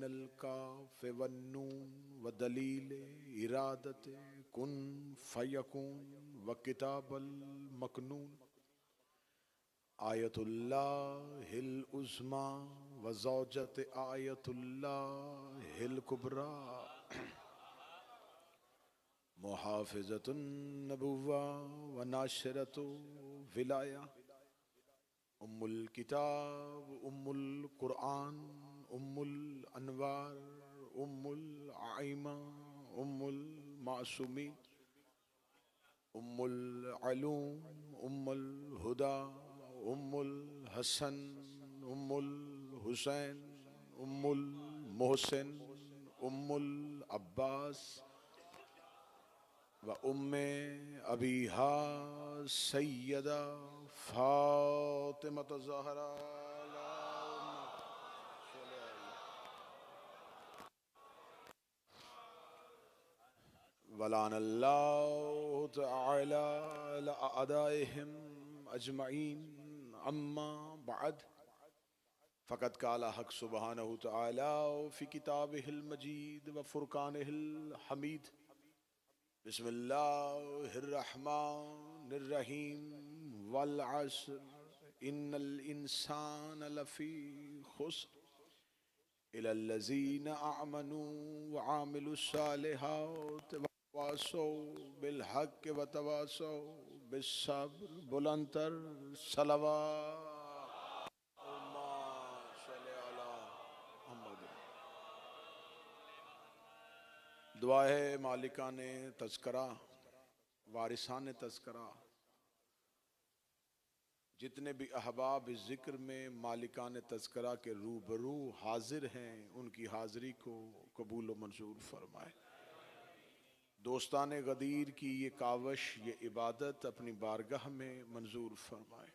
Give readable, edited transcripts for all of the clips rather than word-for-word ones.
Banal काफ वन्नून व दलील इरादत कुन फयकून व किताबल मकनून आयतुल्लाहिल उज़्मा व ज़ौजत आयतुल्लाहिल कुबरा मुहाफ़िज़तुन नबुव्वा व नाशिरतु विलाया उम्मुल किताब उम्मुल कुरआन उम्मुल अनवार उम्मुल आइमा उम्मुल मासूमीन उम्मुल अलूम उम्मुल हुदा उम्मुल हसन उम्मुल हुसैन उम्मुल मोहसिन उम्मुल अब्बास व उम्मे अबीहा सैयदा फातिमा ज़हरा वलानल्लाहु तआला अला अदाइहिम अजमईन अम्मा बअद फ़क़द क़ाला हक़ सुब्हानहु तआला फ़ी किताबिहिल मजीद व फ़ुरक़ानिहिल हमीद बिस्मिल्लाहिर रहमानिर रहीम वल अस्र इन्नल इंसाना लफ़ी खुस्र इल्लल्लज़ीना आमनू व आमिलुस्सालिहात व तवासौ बिल हक़्क़ि व तवासौ बिस्सब्र बुलंदतर सलवात दुआ है मालिकाने तज़किरा वारिसाने तज़किरा जितने भी अहबाब इस ज़िक्र में मालिकाने तज़किरा के रूबरू हाजिर हैं उनकी हाज़िरी को कबूल व मंजूर फरमाए। दोस्ताने गदीर की ये कावश ये इबादत अपनी बारगाह में मंजूर फरमाए।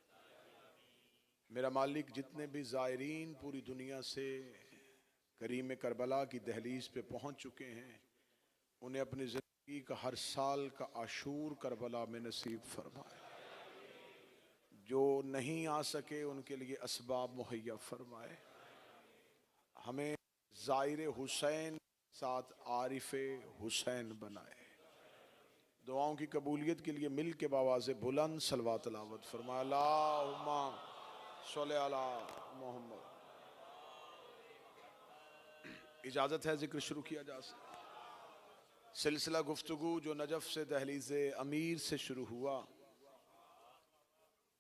मेरा मालिक जितने भी ज़ायरीन पूरी दुनिया से करीम करबला की दहलीज पे पहुँच चुके हैं उन्हें अपनी ज़िंदगी का हर साल का आशूर करबला में नसीब फरमाए। जो नहीं आ सके उनके लिए असबाब मुहैया फरमाए। हमें ज़ाहिर हुसैन साथ आरिफ़े हुसैन बनाए। दुआओं की कबूलियत के लिए मिल के बावाज़े बुलंद सलवात तिलावत फरमाए। अल्लाहुम्मा सल्लि अला मोहम्मद। इजाज़त है जिक्र शुरू किया जा सकता। सिलसिला गुफ्तगू जो नजफ़ से दहलीज़े अमीर से शुरू हुआ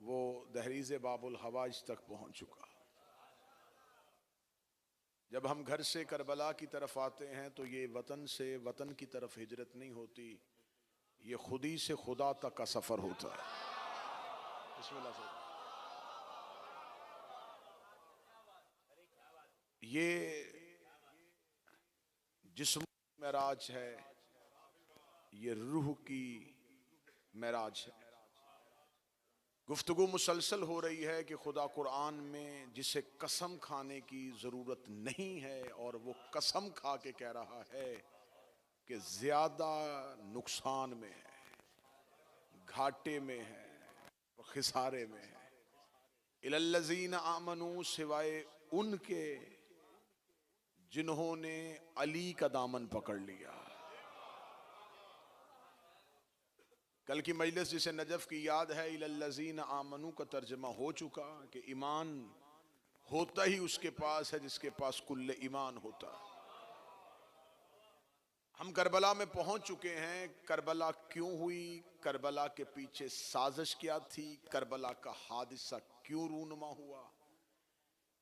वो दहलीज़े बाबुल हवाज तक पहुँच चुका। जब हम घर से करबला की तरफ आते हैं तो ये वतन से वतन की तरफ हिजरत नहीं होती, ये खुदी से खुदा तक का सफ़र होता है। बिस्मिल्लाह से ये जिस्म मेराज है, ये रूह की मेराज है। गुफ्तगू मुसलसल हो रही है कि खुदा कुरान में जिसे कसम खाने की ज़रूरत नहीं है और वो कसम खा के कह रहा है कि ज़्यादा नुकसान में है, घाटे में है, खिसारे में है। इल्लल्लज़ीना आमनू सिवाय उनके जिन्होंने अली का दामन पकड़ लिया। कल की मजलिस जिसे नजफ की याद है, इल्लल्लज़ीना आमनू का तर्जमा हो चुका कि ईमान होता ही उसके पास है जिसके पास कुल्ले ईमान होता है। हम करबला में पहुंच चुके हैं। करबला क्यों हुई, करबला के पीछे साजिश क्या थी, करबला का हादिसा क्यों रूनुमा हुआ,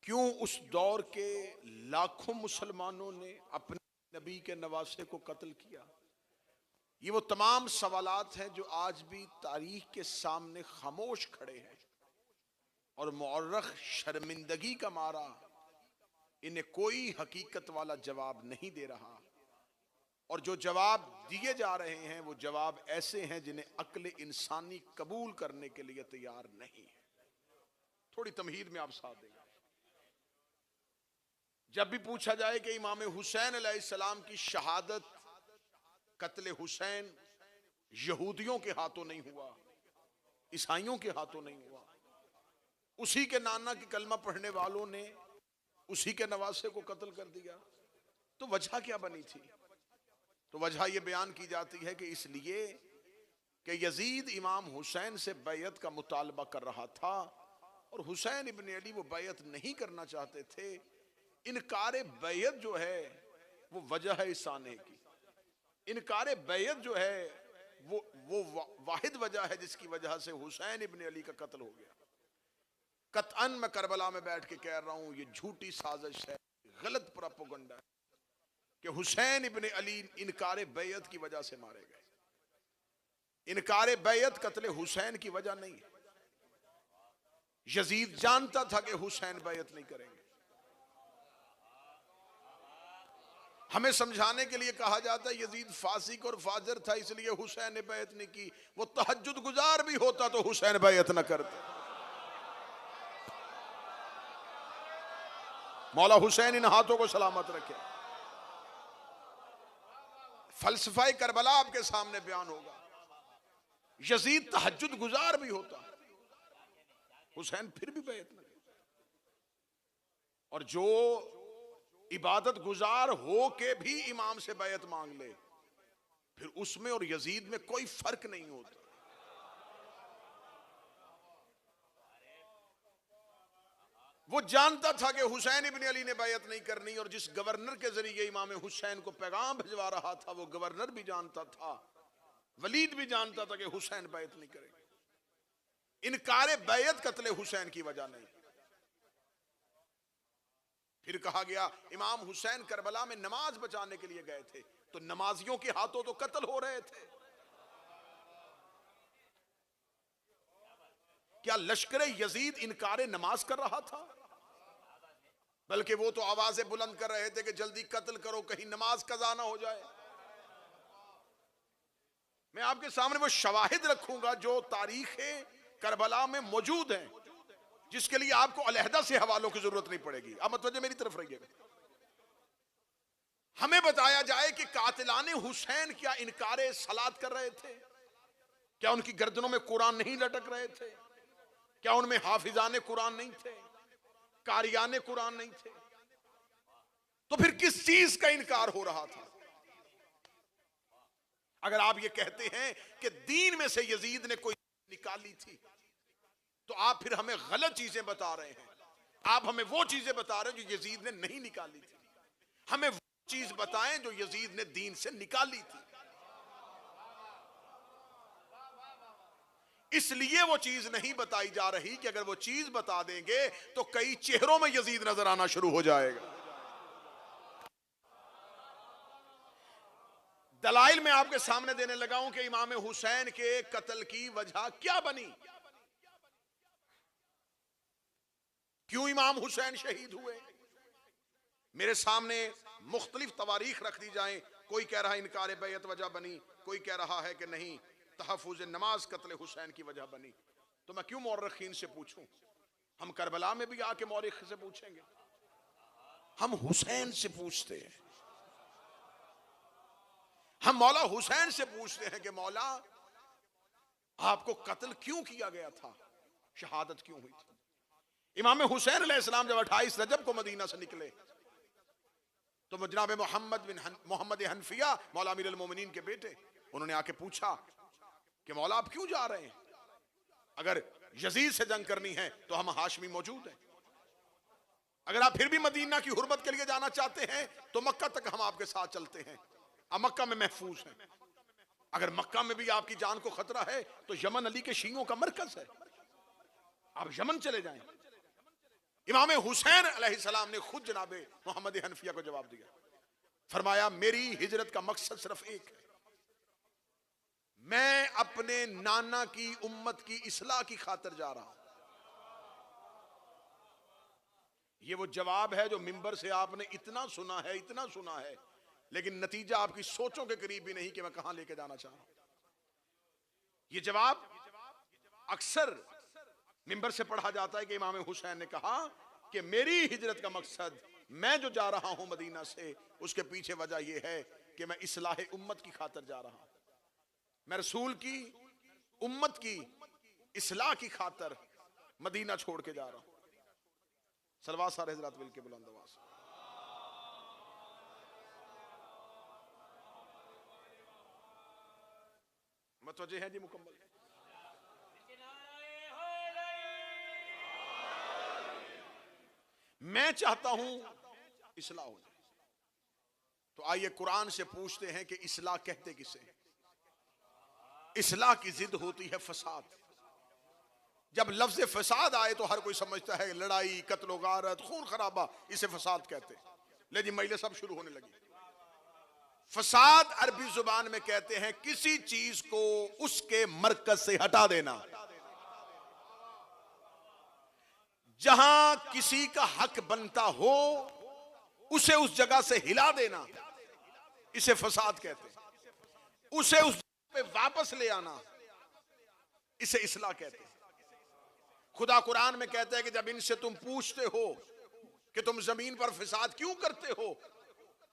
क्यों उस दौर के लाखों मुसलमानों ने अपने नबी के नवासे को कत्ल किया। ये वो तमाम सवालात हैं जो आज भी तारीख के सामने खामोश खड़े हैं और मुअर्रख शर्मिंदगी का मारा इन्हें कोई हकीकत वाला जवाब नहीं दे रहा। और जो जवाब दिए जा रहे हैं वो जवाब ऐसे हैं जिन्हें अक्ल इंसानी कबूल करने के लिए तैयार नहीं है। थोड़ी तमहीद में आप साथ देंगे। जब भी पूछा जाए कि इमाम हुसैन अलैहिस्सलाम की शहादत, कत्ले हुसैन यहूदियों के हाथों नहीं हुआ, ईसाइयों के हाथों नहीं हुआ, उसी के नाना की कलमा पढ़ने वालों ने उसी के नवासे को कत्ल कर दिया, तो वजह क्या बनी थी? तो वजह यह बयान की जाती है कि इसलिए कि यजीद इमाम हुसैन से बैयत का मुतालबा कर रहा था और हुसैन इब्न अली वो बैयत नहीं करना चाहते थे। इनकार बैयत जो है वो वजह है इस आने की। इनकार बैयत जो है वो वाहिद वजह है जिसकी वजह से हुसैन इब्न अली का कत्ल हो गया। कतअन मैं करबला में बैठ के कह रहा हूं, ये झूठी साजिश है, गलत प्रोपेगेंडा है कि हुसैन इब्न अली इनकार बैयत की वजह से मारे गए। इनकार बैयत कत्ल हुसैन की वजह नहीं है। यजीद जानता था कि हुसैन बैयत नहीं करेंगे। हमें समझाने के लिए कहा जाता है यजीद फासिक और फाजर था इसलिए हुसैन ने बैयत नहीं की। वो तहज्जुद गुजार भी होता तो हुसैन बैयत न करते। मौला हुसैन इन हाथों को सलामत रखे। फलसफा करबला आपके सामने बयान होगा। यजीद तहज्जुद गुजार भी होता, हुसैन फिर भी बैयत न करे। और जो इबादत गुजार हो के भी इमाम से बैयत मांग ले, फिर उसमें और यजीद में कोई फर्क नहीं होता। वो जानता था कि हुसैन इब्न अली ने बैयत नहीं करनी, और जिस गवर्नर के जरिए इमाम हुसैन को पैगाम भिजवा रहा था वो गवर्नर भी जानता था, वलीद भी जानता था कि हुसैन बैयत नहीं करेंगे। इनकार बैयत कत्ले हुसैन की वजह नहीं। फिर कहा गया इमाम हुसैन करबला में नमाज बचाने के लिए गए थे, तो नमाजियों के हाथों तो कत्ल हो रहे थे। क्या लश्कर यजीद इनकार नमाज कर रहा था? बल्कि वो तो आवाजें बुलंद कर रहे थे कि जल्दी कत्ल करो कहीं नमाज कज़ा ना हो जाए। मैं आपके सामने वो शवाहिद रखूंगा जो तारीख करबला में मौजूद हैं, जिसके लिए आपको अलहदा से हवालों की जरूरत नहीं पड़ेगी। अब मतवज्जो मेरी तरफ रहिएगा। हमें बताया जाए कि कातिलाने हुसैन क्या इनकारे सलात कर रहे थे? क्या उनकी गर्दनों में कुरान नहीं लटक रहे थे? क्या उनमें हाफिजाने कुरान नहीं थे? कारियाने कुरान नहीं थे? तो फिर किस चीज का इनकार हो रहा था? अगर आप ये कहते हैं कि दीन में से यजीद ने कोई निकाली थी, तो आप फिर हमें गलत चीजें बता रहे हैं। आप हमें वो चीजें बता रहे हैं जो यजीद ने नहीं निकाली थी। हमें वो चीज बताएं जो यजीद ने दीन से निकाली थी। इसलिए वो चीज नहीं बताई जा रही कि अगर वो चीज बता देंगे तो कई चेहरों में यजीद नजर आना शुरू हो जाएगा। दलाइल में आपके सामने देने लगा हूं कि इमाम हुसैन के कत्ल की वजह क्या बनी, क्यों इमाम हुसैन शहीद हुए। मेरे सामने मुख्तलिफ तवारीख रख दी जाएं। कोई कह रहा है इनकार बैयत वजह बनी, कोई कह रहा है कि नहीं तहफ़्फ़ुज़ नमाज कत्ल हुसैन की वजह बनी। तो मैं क्यों मौरख़ीन से पूछूं? हम करबला में भी आके मौरख़ से पूछेंगे, हम हुसैन से पूछते हैं। हम मौला हुसैन से पूछते हैं कि मौला आपको कत्ल क्यों किया गया था, शहादत क्यों हुई थी। इमाम हुसैन अलैहिस्सलाम जब 28 रजब को मदीना से निकले तो जनाब मोहम्मद हनफिया मौला अमीर अल मोमिनीन के बेटे, उन्होंने आके पूछा कि मौला आप क्यों जा रहे हैं? अगर यजीद से जंग करनी है तो हम हाशमी मौजूद हैं। अगर आप फिर भी मदीना की हुर्मत के लिए जाना चाहते हैं तो मक्का तक हम आपके साथ चलते हैं, अब मक्का में महफूज हैं। अगर मक्का में भी आपकी जान को खतरा है तो यमन अली के शीयों का मरकज है, आप यमन चले जाएं। इमाम हुसैन अलैहिस्सलाम ने खुद जनाबे मोहम्मद हनफिया को जवाब दिया, फरमाया मेरी हिजरत का मकसद सिर्फ एक है, मैं अपने नाना की उम्मत की इस्लाह की खातिर जा रहा हूं। ये वो जवाब है जो मिंबर से आपने इतना सुना है, इतना सुना है, लेकिन नतीजा आपकी सोचों के करीब भी नहीं कि मैं कहां लेके जाना चाह रहा हूं। ये जवाब अक्सर मिंबर से पढ़ा जाता है कि इमाम हुसैन ने कहा कि मेरी हिजरत का मकसद, मैं जो जा रहा हूं मदीना से, उसके पीछे वजह यह है कि मैं इस्लाह उम्मत की खातिर जा रहा हूं, मैं रसूल की उम्मत की इस्लाह की खातिर मदीना छोड़ के जा रहा हूं। सलवात सारे हज़रात मिल के बुलंद आवाज़। मतवजे हैं जी मुकम्मल। मैं चाहता हूं इस्लाह हो जाए, तो आइए कुरान से पूछते हैं कि इस्लाह कहते किसे? इस्लाह की जिद होती है फसाद। जब लफ्ज फसाद आए तो हर कोई समझता है लड़ाई, कत्लो गारत, खून खराबा, इसे फसाद कहते हैं। लेकिन महिले सब शुरू होने लगी। फसाद अरबी जुबान में कहते हैं किसी चीज को उसके मरकज से हटा देना। जहां किसी का हक बनता हो उसे उस जगह से हिला देना, इसे फसाद कहते हैं। उसे उस जगह पे वापस ले आना, इसे इस्लाह कहते हैं। खुदा कुरान में कहते हैं कि जब इनसे तुम पूछते हो कि तुम जमीन पर फसाद क्यों करते हो,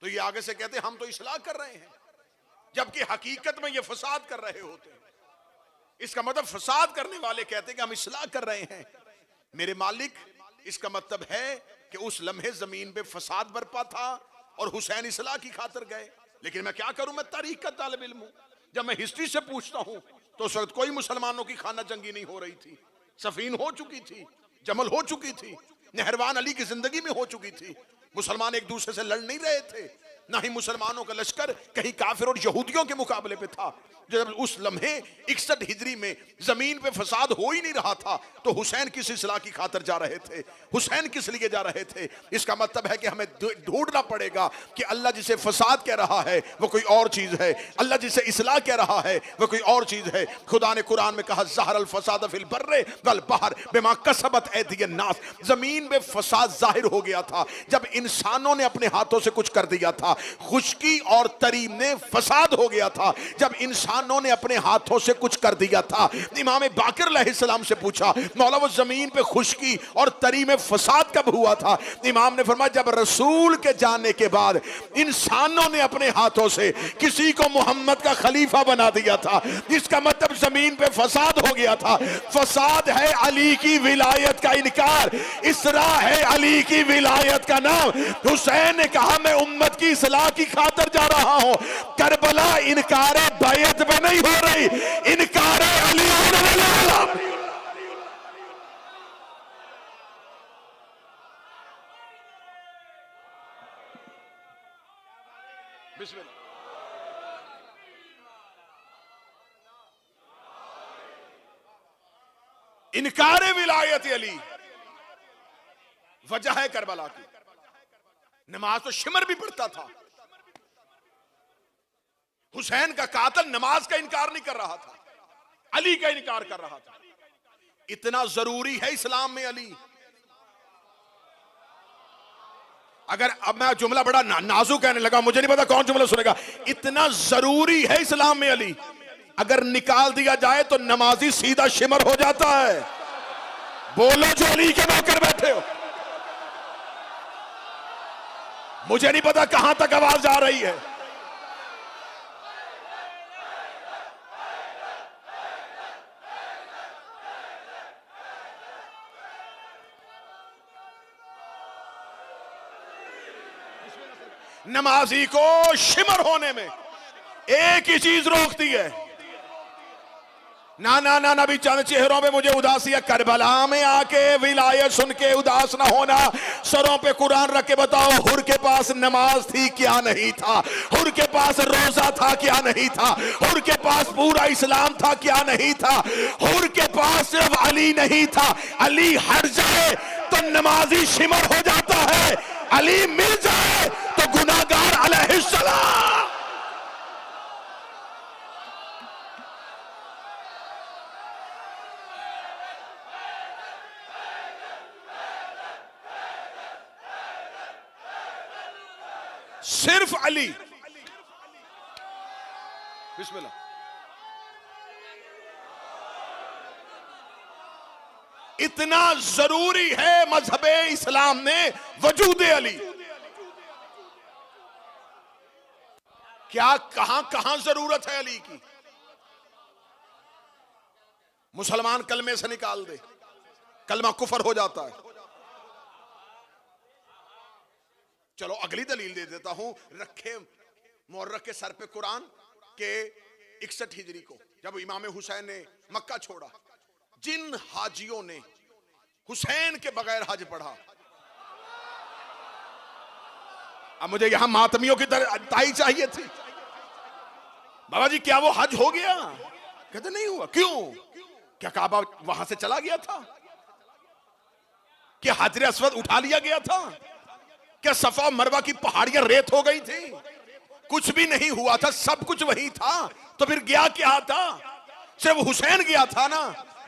तो ये आगे से कहते हैं हम तो इस्लाह कर रहे हैं, जबकि हकीकत में ये फसाद कर रहे होते हैं। इसका मतलब फसाद करने वाले कहते हैं कि हम इस्लाह कर रहे हैं मेरे मालिक। इसका मतलब है कि उस लम्हे जमीन पे फसाद बरपा था और हुसैन इस्लाह की खातिर गए। लेकिन मैं क्या करूं, मैं तारीख का तालिब इल्म हूं। जब मैं हिस्ट्री से पूछता हूं तो उस वक्त कोई मुसलमानों की खाना जंगी नहीं हो रही थी, सफीन हो चुकी थी, जमल हो चुकी थी, नहरवान अली की जिंदगी में हो चुकी थी। मुसलमान एक दूसरे से लड़ नहीं रहे थे, ना ही मुसलमानों का लश्कर कहीं काफिर और यहूदियों के मुकाबले पे था। जब उस लम्हे 61 हिजरी में जमीन पे फसाद हो ही नहीं रहा था, तो हुसैन किस इस्लाह की खातिर जा रहे थे, हुसैन किस लिए जा रहे थे? इसका मतलब है कि हमें ढूंढना पड़ेगा कि अल्लाह जिसे फसाद कह रहा है वो कोई और चीज है, अल्लाह जिसे इस्लाह कह रहा है वो कोई और चीज है। खुदा ने कुरान में कहा ज़हरल फसाद फिल बर्रे वल बहर बिमा कसबत ऐदियन नास। जमीन में फसाद जाहिर हो गया था जब इंसानों ने अपने हाथों से कुछ कर दिया था। खुश्की और तरी में फसाद हो गया था जब इंसानों ने अपने हाथों से कुछ कर दिया था। इमाम बाकिर अलैहिस्सलाम से पूछा, मौला वो जमीन पे खुश्की और तरी में फसाद कब हुआ था? इमाम ने फरमाया जब रसूल के जाने के बाद इंसानों ने अपने हाथों से किसी को मोहम्मद का खलीफा बना दिया था। इसका मतलब जमीन पे फसाद हो गया था। फसाद है अली की विलायत का इनकार, इसरा है अली की विलायत का नाम। हुसैन ने कहा मैं उम्मत की इस्लाह की खातिर जा रहा हूं। करबला इनकारे बैत पे नहीं हो रही, इनकारे अली। बिस्मिल्लाह। इनकारे विलायत अली वजह है करबला की। नमाज तो शिमर भी पढ़ता था। हुसैन का कातिल नमाज का इनकार नहीं कर रहा था, अली का इनकार कर रहा था। इतना जरूरी है इस्लाम में अली। अगर अब मैं जुमला बड़ा नाजुक कहने लगा, मुझे नहीं पता कौन जुमला सुनेगा। इतना जरूरी है इस्लाम में अली, अगर निकाल दिया जाए तो नमाजी सीधा शिमर हो जाता है। बोलो जो अली के नौकर बैठे हो। मुझे नहीं पता कहां तक आवाज जा रही है। नमाजी को शिमर होने में एक ही चीज रोकती है। ना ना ना नबी चंद चेहरों पे मुझे उदासी है। करबला में आके विलायत सुन के उदास ना होना। सरों पे कुरान रख के बताओ, हुर के पास नमाज थी क्या नहीं था? हुर के पास रोजा था क्या नहीं था? हुर के पास पूरा इस्लाम था क्या नहीं था? हुर के पास सिर्फ अली नहीं था। अली हट जाए तो नमाजी शिमर हो जाता है, अली मिल जाए तो गुनाहगार अलैहिस्सलाम। सिर्फ अली। बिस्मिल्लाह। इतना जरूरी है मजहबे इस्लाम ने वजूद अली। क्या कहां कहां जरूरत है अली की? मुसलमान कलमे से निकाल दे, कलमा कुफर हो जाता है। चलो अगली दलील दे देता हूं। रखे मुअर्रख के सर पे कुरान के 61 हिजरी को जब इमाम हुसैन ने मक्का छोड़ा, जिन हाजियों ने हुसैन के बगैर हज पढ़ा, अब मुझे यहां मातमियों की तरह ताई चाहिए थी, बाबा जी क्या वो हज हो गया? कहते नहीं हुआ। क्यों? क्या काबा वहां से चला गया था? क्या हाजरे अस्वद उठा लिया गया था? क्या सफा मरवा की पहाड़ियां रेत हो गई थी? कुछ भी नहीं हुआ था, सब कुछ वही था। तो फिर गया क्या था? सिर्फ हुसैन गया था ना।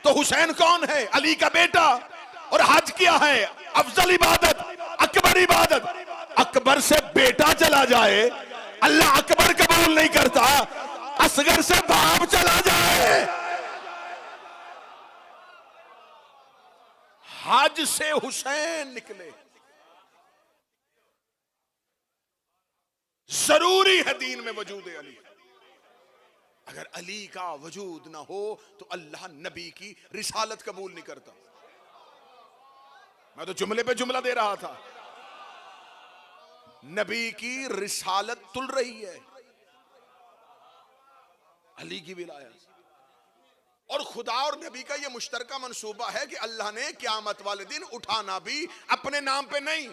तो हुसैन कौन है? अली का बेटा। और हज क्या है? अफजल इबादत, अकबर इबादत। अकबर से बेटा चला जाए, अल्लाह अकबर कबूल नहीं करता। असगर से बाप चला जाए, हज से हुसैन निकले। जरूरी है दीन में वजूद अली। अगर अली का वजूद ना हो तो अल्लाह नबी की रिसालत कबूल नहीं करता। मैं तो जुमले पे जुमला दे रहा था। नबी की रिसालत तुल रही है, अली की विलायत। और खुदा और नबी का यह मुश्तरका मंसूबा है कि अल्लाह ने क़यामत वाले दिन उठाना भी अपने नाम पे नहीं।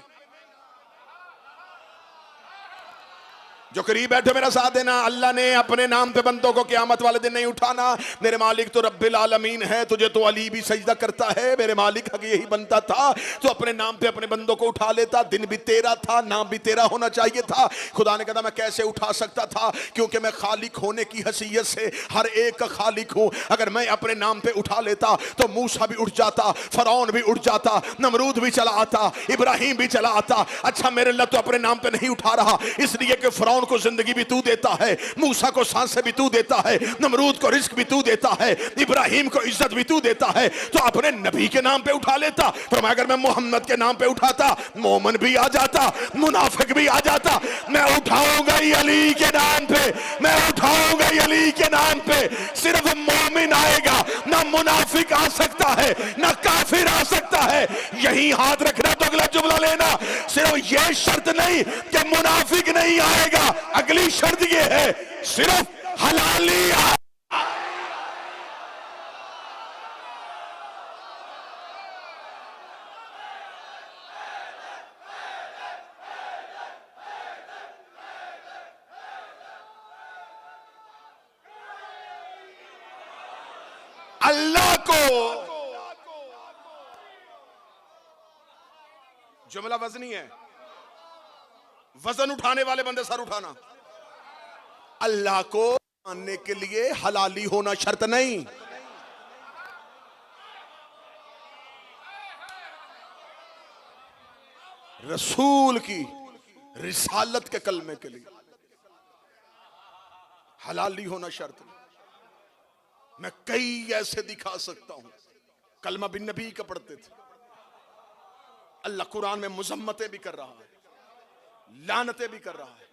जो करीब बैठे मेरा साथ देना, अल्लाह ने अपने नाम पे बंदों को क़यामत वाले दिन नहीं उठाना। मेरे मालिक तो रब्बिल आलमीन है, तुझे तो अली भी सजदा करता है। मेरे मालिक हक यही बनता था तो अपने नाम पे अपने बंदों को उठा लेता। दिन भी तेरा था, नाम भी तेरा होना चाहिए था। खुदा ने कहा मैं कैसे उठा सकता था? क्योंकि मैं खालिक होने की हैसियत से हर एक का खालिक हूं। अगर मैं अपने नाम पे उठा लेता तो मूसा भी उठ जाता, फरौन भी उठ जाता, नमरूद भी चला आता, इब्राहिम भी चला आता। अच्छा मेरे अल्लाह तो अपने नाम पे नहीं उठा रहा, इसलिए कि फरौन को जिंदगी भी तू देता है, मूसा को सांसें भी तू देता है, नमरूद को रिस्क भी तू देता है, इब्राहिम को इज्जत भी तू देता है। तो अपने नबी के नाम पे उठा लेता। पर अगर मैं मोहम्मद के नाम पे उठाता, मोमन भी आ जाता, मुनाफिक भी आ जाता। मैं उठाऊंगा ही अली के नाम पे, मैं उठाऊंगा ही अली के नाम पे। सिर्फ मोमिन आएगा, ना मुनाफिक आ सकता है, ना काफिर आ सकता है। यही हाथ रखना तो अगला जुमला लेना। सिर्फ ये शर्त नहीं कि मुनाफिक नहीं आएगा, अगली शर्त ये है सिर्फ हलाली अल्लाह को। जुमला वजनी है, वजन उठाने वाले बंदे सर उठाना। अल्लाह को मानने के लिए हलाली होना शर्त नहीं। रसूल की रिसालत के कलमे के लिए हलाली होना शर्त नहीं। मैं कई ऐसे दिखा सकता हूं, कलमा बिन नबी का पढ़ते थे। अल्लाह कुरान में मुजम्मतें भी कर रहा है, लानतें भी कर रहा है।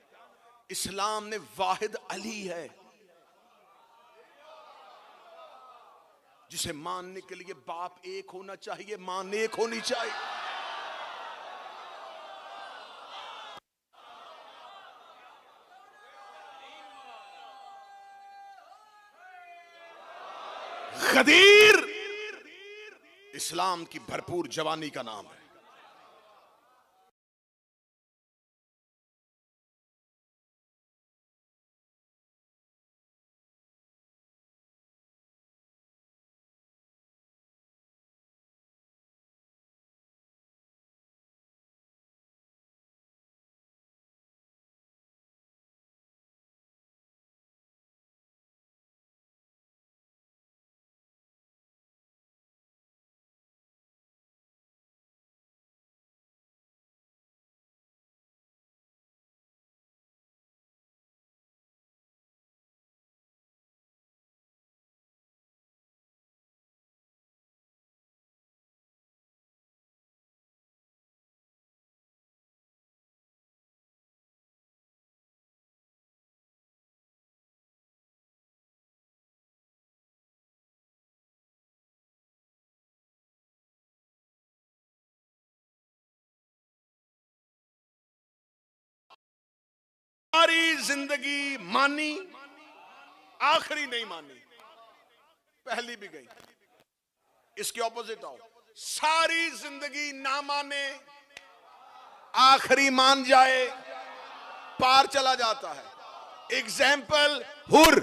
इस्लाम ने वाहिद अली है जिसे मानने के लिए बाप एक होना चाहिए, मां नेक होनी चाहिए। गदीर इस्लाम की भरपूर जवानी का नाम है। सारी जिंदगी मानी, आखिरी नहीं मानी। पहली भी गई। इसके ऑपोजिट आओ, सारी जिंदगी ना माने, आखिरी मान जाए, पार चला जाता है। एग्जाम्पल हुर,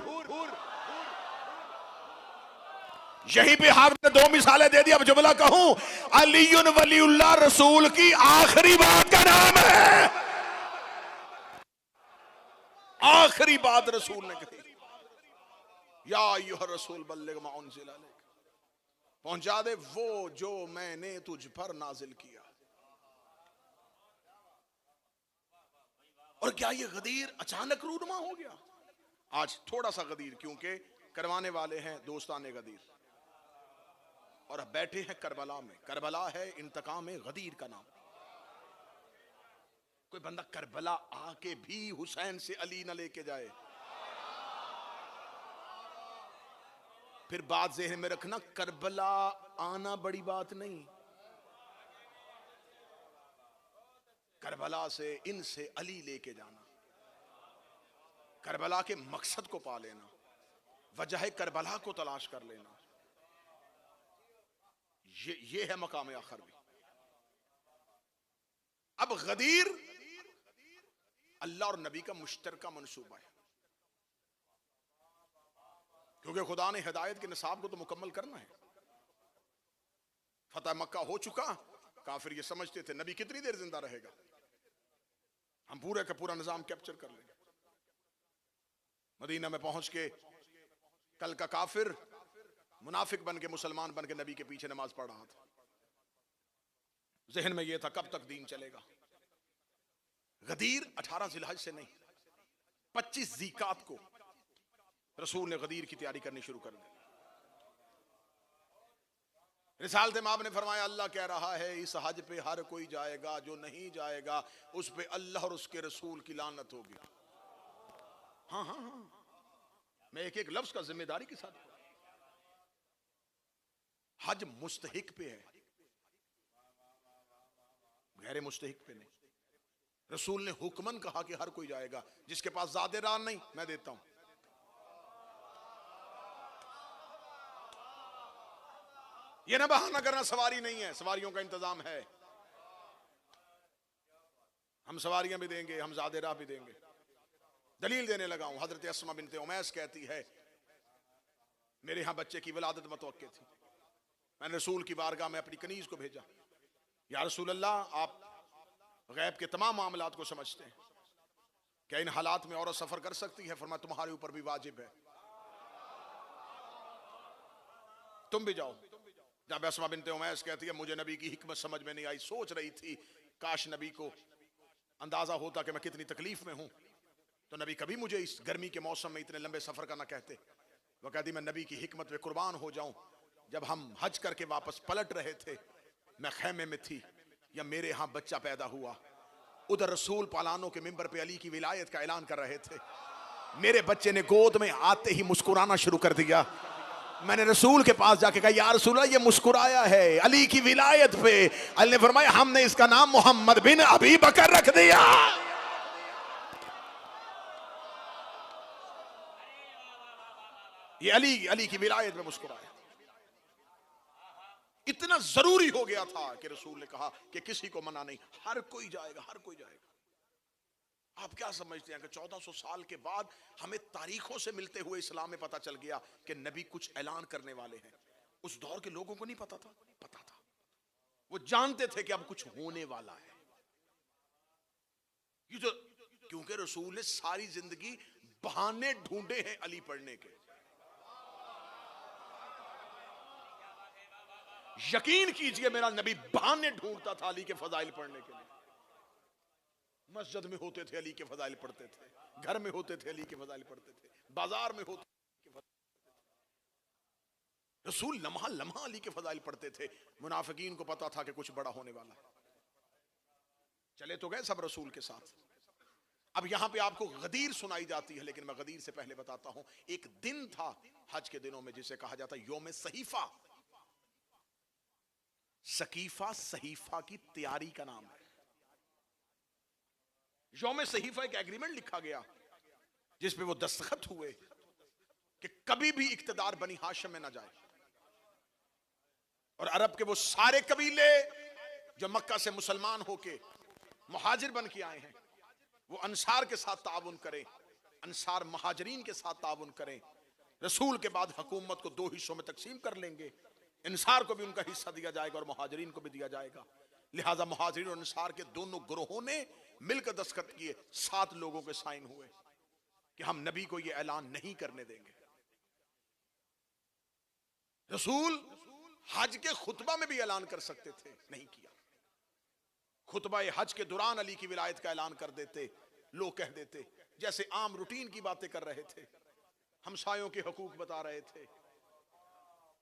यहीं पे आपने दो मिसालें दे दी। अब जुमला कहूं, अलीयुन वलीउल्लाह रसूल की आखिरी बात का नाम है। आखिरी बात रसूल ने कही, या अय्युह रसूल बल्लिग मा उनज़िला अलैक, पहुंचा दे वो जो मैंने तुझ पर नाजिल किया। और क्या ये गदीर अचानक रूनुमा हो गया? आज थोड़ा सा गदीर, क्योंकि करवाने वाले हैं दोस्ताने गदीर, और अब बैठे हैं करबला में। करबला है इंतकाम गदीर का नाम। कोई बंदा करबला आके भी हुसैन से अली न लेके जाए, फिर बात ज़हन में रखना, करबला आना बड़ी बात नहीं, करबला से इनसे अली लेके जाना, करबला के मकसद को पा लेना, वजह करबला को तलाश कर लेना, ये है मकाम आखिर भी। अब गदीर अल्लाह और नबी का मुश्तरका मंसूबा है, क्योंकि खुदा ने हिदायत के निसाब को तो मुकम्मल करना है। फतह मक्का हो चुका, काफिर ये समझते थे नबी कितनी देर जिंदा रहेगा, हम पूरे का पूरा निजाम कैप्चर कर लेंगे। मदीना में पहुंच के कल का काफिर मुनाफिक बन के, मुसलमान बन के नबी के पीछे नमाज पढ़ रहा था। जहन में यह था कब तक दीन चलेगा। गदीर 18 जिलहज से नहीं, 25 ज़ीकात को रसूल ने गदीर की तैयारी करनी शुरू कर दी। रिसालत में आपने फरमाया, अल्लाह कह रहा है इस हज पे हर कोई जाएगा, जो नहीं जाएगा उस पे अल्लाह और उसके रसूल की लानत होगी। हाँ हाँ हाँ, मैं एक एक लफ्ज का जिम्मेदारी के साथ, हज मुस्तहिक पे है, गैर मुस्तहिक पे नहीं। रसूल ने हुक्मन कहा कि हर कोई जाएगा, जिसके पास ज़ादे राह नहीं मैं देता हूं। ये ना बहाना करना सवारी नहीं है, सवारियों का इंतजाम है, हम सवारियां भी देंगे, हम ज़ादे राह भी देंगे। दलील देने लगा हूं, हजरत अस्मा बिनते उमैस कहती है मेरे यहां बच्चे की विलादत मुतवक्किल थी, मैंने रसूल की बारगाह में अपनी कनीज को भेजा, या रसूल अल्लाह आप गैब के तमाम मामलात को समझते हैं, क्या इन हालात में औरत सफर कर सकती है? फरमाया तुम्हारे ऊपर भी वाजिब है, तुम भी जाओ। जब अस्मा बिनते उमैस कहती है मुझे नबी की हिकमत समझ में नहीं आई, सोच रही थी काश नबी को अंदाजा होता कि मैं कितनी तकलीफ में हूं, तो नबी कभी मुझे इस गर्मी के मौसम में इतने लंबे सफर का ना कहते। वो कहती मैं नबी की हिकमत पे कुर्बान हो जाऊं। जब हम हज करके वापस पलट रहे थे, मैं खैमे में थी, या मेरे यहां बच्चा पैदा हुआ, उधर रसूल पालानों के मिंबर पे अली की विलायत का ऐलान कर रहे थे, मेरे बच्चे ने गोद में आते ही मुस्कुराना शुरू कर दिया। मैंने रसूल के पास जाके कहा या रसूल ये मुस्कुराया है अली की विलायत पे। अली ने फरमाया हमने इसका नाम मोहम्मद बिन अबी बकर रख दिया। ये अली की विलायत में मुस्कुराया। इतना जरूरी हो गया था कि रसूल ने कहा कि किसी को मना नहीं, हर कोई जाएगा, हर कोई जाएगा। आप क्या समझते हैं कि 1400 साल के बाद हमें तारीखों से मिलते हुए इस्लाम में पता चल गया कि नबी कुछ ऐलान करने वाले हैं? उस दौर के लोगों को नहीं पता था, पता था, वो जानते थे कि अब कुछ होने वाला है। ये जो, क्योंकि रसूल ने सारी जिंदगी बहाने ढूंढे हैं अली पढ़ने के। यकीन कीजिए मेरा नबी बहाने ढूंढता था अली के फजाइल पढ़ने के लिए। मस्जिद में होते थे अली के फजाइल पढ़ते थे, घर में होते थे अली के फजाइल पढ़ते थे, बाजार में होते थे। रसूल लम्हा लम्हा अली के फजाइल पढ़ते थे। मुनाफिकीन को पता था कि कुछ बड़ा होने वाला है। चले तो गए सब रसूल के साथ। अब यहां पे आपको गदीर सुनाई जाती है, लेकिन मैं गदीर से पहले बताता हूं। एक दिन था हज के दिनों में जिसे कहा जाता यौम सहीफा। सकीफा सहीफा की तैयारी का नाम है। यौम सहीफा एक एग्रीमेंट लिखा गया जिस पे वो दस्तखत हुए कि कभी भी इक्तदार बनी हाशिम में ना जाए। और अरब के वो सारे कबीले जो मक्का से मुसलमान होके मुहाजिर बन के आए हैं, वो अंसार के साथ ताउन करें, अंसार महाजरीन के साथ ताउन करें। रसूल के बाद हुकूमत को दो हिस्सों में तकसीम कर लेंगे, अंसार को भी उनका हिस्सा दिया जाएगा और मुहाजरीन को भी दिया जाएगा। लिहाजा मुहाजिरीन और अंसार के दोनों ग्रोहों ने मिलकर दस्तखत किए, 7 लोगों के साइन हुए कि हम नबी को यह ऐलान नहीं करने देंगे। रसूल हज के खुतबा में भी ऐलान कर सकते थे, नहीं किया। खुतबा हज के दौरान अली की विलायत का ऐलान कर देते, लोग कह देते जैसे आम रूटीन की बातें कर रहे थे, हमसायों के हकूक बता रहे थे,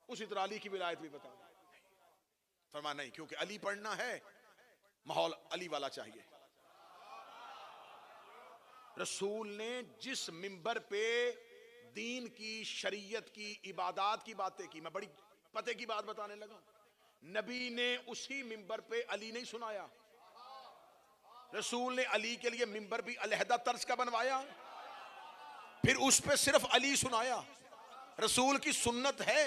उसी तरह अली की विलायत भी बता दी। फरमा नहीं, क्योंकि अली पढ़ना है, माहौल अली वाला चाहिए। रसूल ने जिस मिंबर पे दीन की, शरीयत की, इबादत की बातें की, मैं बड़ी पते की बात बताने लगा, नबी ने उसी मिंबर पे अली नहीं सुनाया। रसूल ने अली के लिए मिंबर भी अलहदा तर्ज का बनवाया, फिर उस पे सिर्फ अली सुनाया। रसूल की सुन्नत है,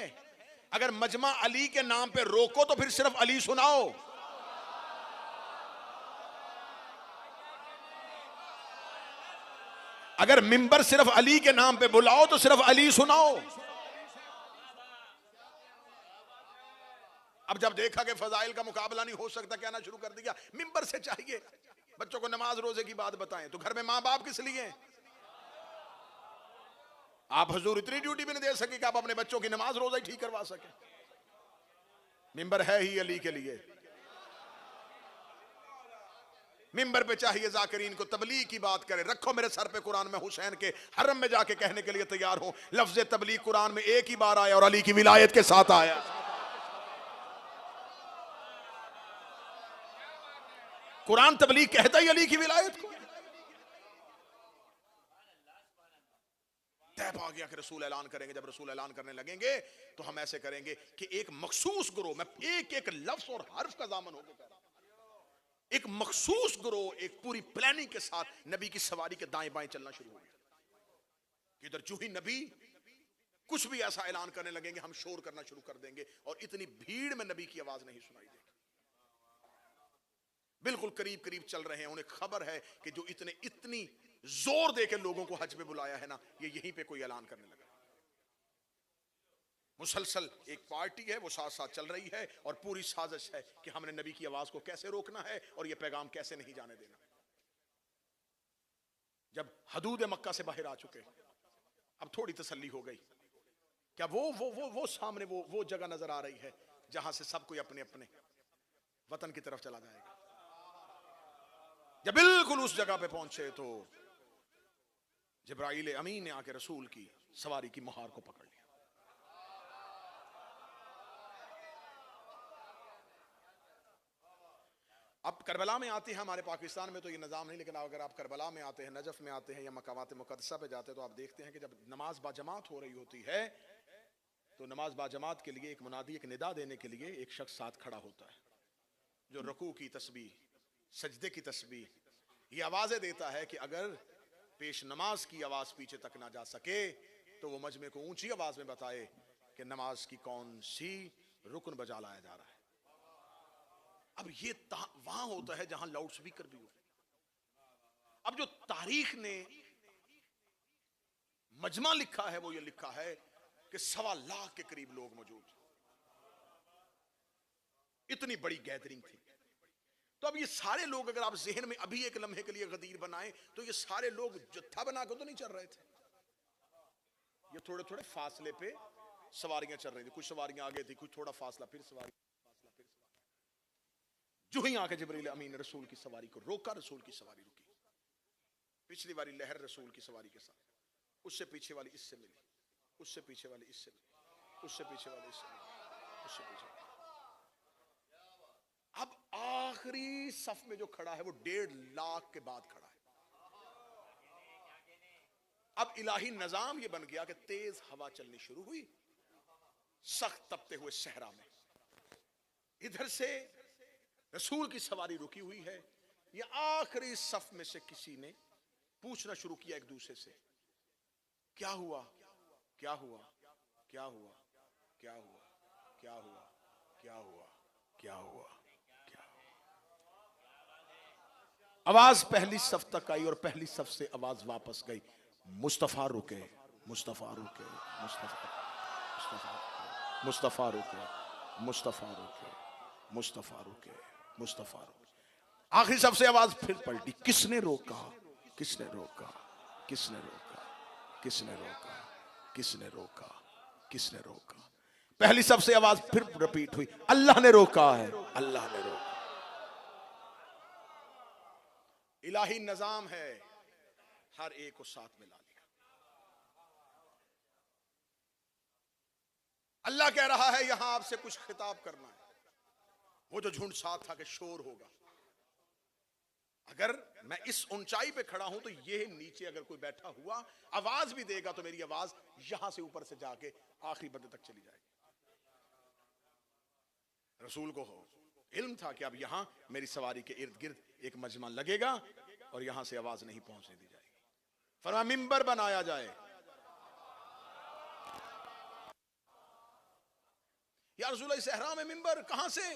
अगर मजमा अली के नाम पे रोको तो फिर सिर्फ अली सुनाओ। अगर मिंबर सिर्फ अली के नाम पे बुलाओ तो सिर्फ अली सुनाओ। अब जब देखा कि फजाइल का मुकाबला नहीं हो सकता, कहना शुरू कर दिया मिंबर से चाहिए। बच्चों को नमाज रोजे की बात बताएं तो घर में मां बाप किस लिए हैं? आप हुजूर इतनी ड्यूटी भी नहीं दे सके कि आप अपने बच्चों की नमाज रोजा ही ठीक करवा सके। मिंबर है ही अली के लिए। मिंबर पे चाहिए जाकिरीन को तबलीग की बात करे, रखो मेरे सर पे कुरान में हुसैन के हरम में जाके कहने के लिए तैयार हो। लफ्ज तबलीग कुरान में एक ही बार आया और अली की विलायत के साथ आया। कुरान तबलीग कहता ही अली की विलायत को। तय पा गया कि रसूल ऐलान करेंगे। जब रसूल ऐलान करने लगेंगे तो हम ऐसे करेंगे कि एक मखसूस ग्रोह, मैं एक एक लफ्ज और हर्फ का दामन होकर कह रहा हूं, एक मखसूस ग्रोह एक पूरी प्लानिंग के साथ नबी की सवारी के दाएं बाएं चलना शुरू हो गया। इधर जो ही नबी कुछ भी ऐसा ऐलान करने लगेंगे, हम शोर करना शुरू कर देंगे और इतनी भीड़ में नबी की आवाज नहीं सुनाई देगी। बिल्कुल करीब करीब चल रहे हैं, उन्हें खबर है कि जो इतनी जोर दे के लोगों को हज पे बुलाया है ना, ये यहीं पे कोई ऐलान करने लगा। मुसलसल एक पार्टी है, वो साथ साथ चल रही है और पूरी साजिश है कि हमने नबी की आवाज को कैसे रोकना है और ये पैगाम कैसे नहीं जाने देना। जब हदूद मक्का से बाहर आ चुके, अब थोड़ी तसल्ली हो गई। क्या वो सामने वो जगह नजर आ रही है जहां से सब कोई अपने अपने वतन की तरफ चला जाएगा। जब बिल्कुल उस जगह पे पहुंचे तो जिब्राइल अमीन ने आके रसूल की सवारी की मुहार को पकड़ लिया। अब करबला में आते हैं, हमारे पाकिस्तान में तो ये निज़ाम नहीं, लेकिन अगर आप करबला में आते हैं, नजफ में आते हैं या मकामात मुक़द्दसा पे जाते हैं तो आप देखते हैं कि जब नमाज बाजमात हो रही होती है तो नमाज बाजमात के लिए एक मुनादी, एक निदा देने के लिए एक शख्स साथ खड़ा होता है जो रुकू की तस्बीह, सजदे की तस्बीह, ये आवाजें देता है कि अगर पेश नमाज की आवाज पीछे तक ना जा सके तो वो मजमे को ऊंची आवाज में बताए कि नमाज की कौन सी रुकन बजा लाया जा रहा है। अब ये वहां होता है जहां लाउड स्पीकर भी हो। अब जो तारीख ने मजमा लिखा है वो ये लिखा है कि 1.25 लाख के करीब लोग मौजूद, इतनी बड़ी गैदरिंग थी। तो अब ये सारे लोग अगर आप जहन में अभी एक लम्हे के लिए गदीर बनाएं तो ये सारे लोग जत्था बना के तो नहीं चल रहे थे, ये थोड़े थोड़े फासले पे सवारियां चल रही थी। कुछ सवारियां आगे थी, कुछ थोड़ा फासला, फिर सवारी, जो ही आके जिब्रील अमीन रसूल की सवारी को रोका, रसूल की सवारी रुकी। पिछली वाली लहर रसूल की सवारी के साथ, उससे पीछे वाली इससे मिली, उससे पीछे वाली इससे मिली, उससे पीछे वाली इससे मिली, उससे पीछे। अब आखिरी सफ में जो खड़ा है वो 1.5 लाख के बाद खड़ा है। अब इलाही निजाम ये बन गया कि तेज हवा चलनी शुरू हुई सख्त तपते हुए सहरा में। इधर से रसूल की सवारी रुकी हुई है। ये आखिरी सफ में से किसी ने पूछना शुरू किया एक दूसरे से, क्या हुआ, क्या हुआ, क्या हुआ, क्या हुआ, क्या हुआ, क्या हुआ, क्या हुआ, क्या हुआ। आवाज पहली सफ तक आई और पहली सफ से आवाज वापस गई, मुस्तफा रुके, मुस्तफा रुके, मुस्तफा, मुस्तफा, मुस्तफा रुके, मुस्तफा रुके, मुस्तफा रुके, मुस्तफा रुके। आखिरी सबसे आवाज फिर पलटी, किसने रोका, किसने रोका, किसने रोका, किसने रोका, किसने रोका, किसने रोका। पहली सबसे आवाज फिर रिपीट हुई, अल्लाह ने रोका है, अल्लाह ने रोका। इलाही निजाम है, हर एक को साथ मिला लिया। अल्लाह कह रहा है यहां आपसे कुछ खिताब करना है। वो जो झुंड साथ था कि शोर होगा, अगर मैं इस ऊंचाई पे खड़ा हूं तो ये नीचे अगर कोई बैठा हुआ आवाज भी देगा तो मेरी आवाज यहां से ऊपर से जाके आखिरी बंदे तक चली जाएगी। रसूल को इल्म था कि अब यहां मेरी सवारी के इर्द गिर्द एक मजमा लगेगा और यहां से आवाज नहीं पहुंचने दी जाएगी। फरमाया मिंबर बनाया जाए। या रसूल अल्लाह, सहरा में मिंबर कहां से?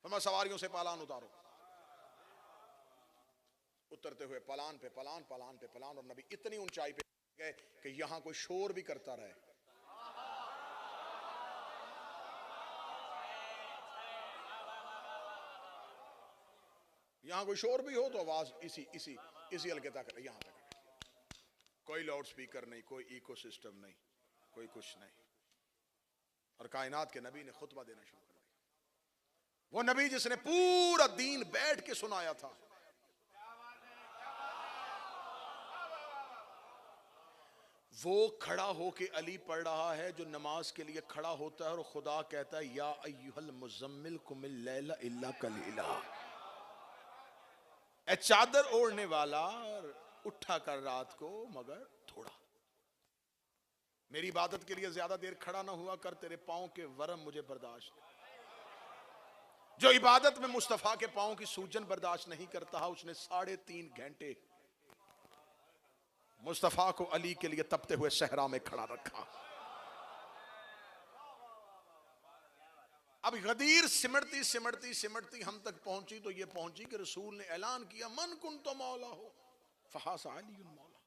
फरमाया सवारियों से पालान उतारो। उतरते हुए पलान पे पलान, पलान पे पलान, और नबी इतनी ऊंचाई पे गए कि यहां कोई शोर भी करता रहे। यहां कोई शोर भी हो तो आवाज इसी इसी इसी हल्के तक यहां तक। कोई लाउड स्पीकर नहीं, कोई इको सिस्टम नहीं, कोई कुछ नहीं। और कायनात के नबी ने खुतबा देना शुरू कर दिया। वो नबी जिसने पूरा दीन बैठ के सुनाया था। वो खड़ा होके अली पढ़ रहा है जो नमाज के लिए खड़ा होता है और खुदा कहता है या अय्युहल मुज़म्मिल कुमिल लैला इल्ला कलीला। ए चादर ओढ़ने वाला, उठा कर रात को मगर थोड़ा। मेरी इबादत के लिए ज्यादा देर खड़ा ना हुआ कर, तेरे पांव के वरम मुझे बर्दाश्त। जो इबादत में मुस्तफा के पांव की सूजन बर्दाश्त नहीं करता है, उसने 3.5 घंटे मुस्तफा को अली के लिए तपते हुए सहरा में खड़ा रखा। अब गदीर सिमटती सिमटती सिमटती हम तक पहुंची तो ये पहुंची कि रसूल ने ऐलान किया मन कुन तो मौला हो फहासा अली मौला।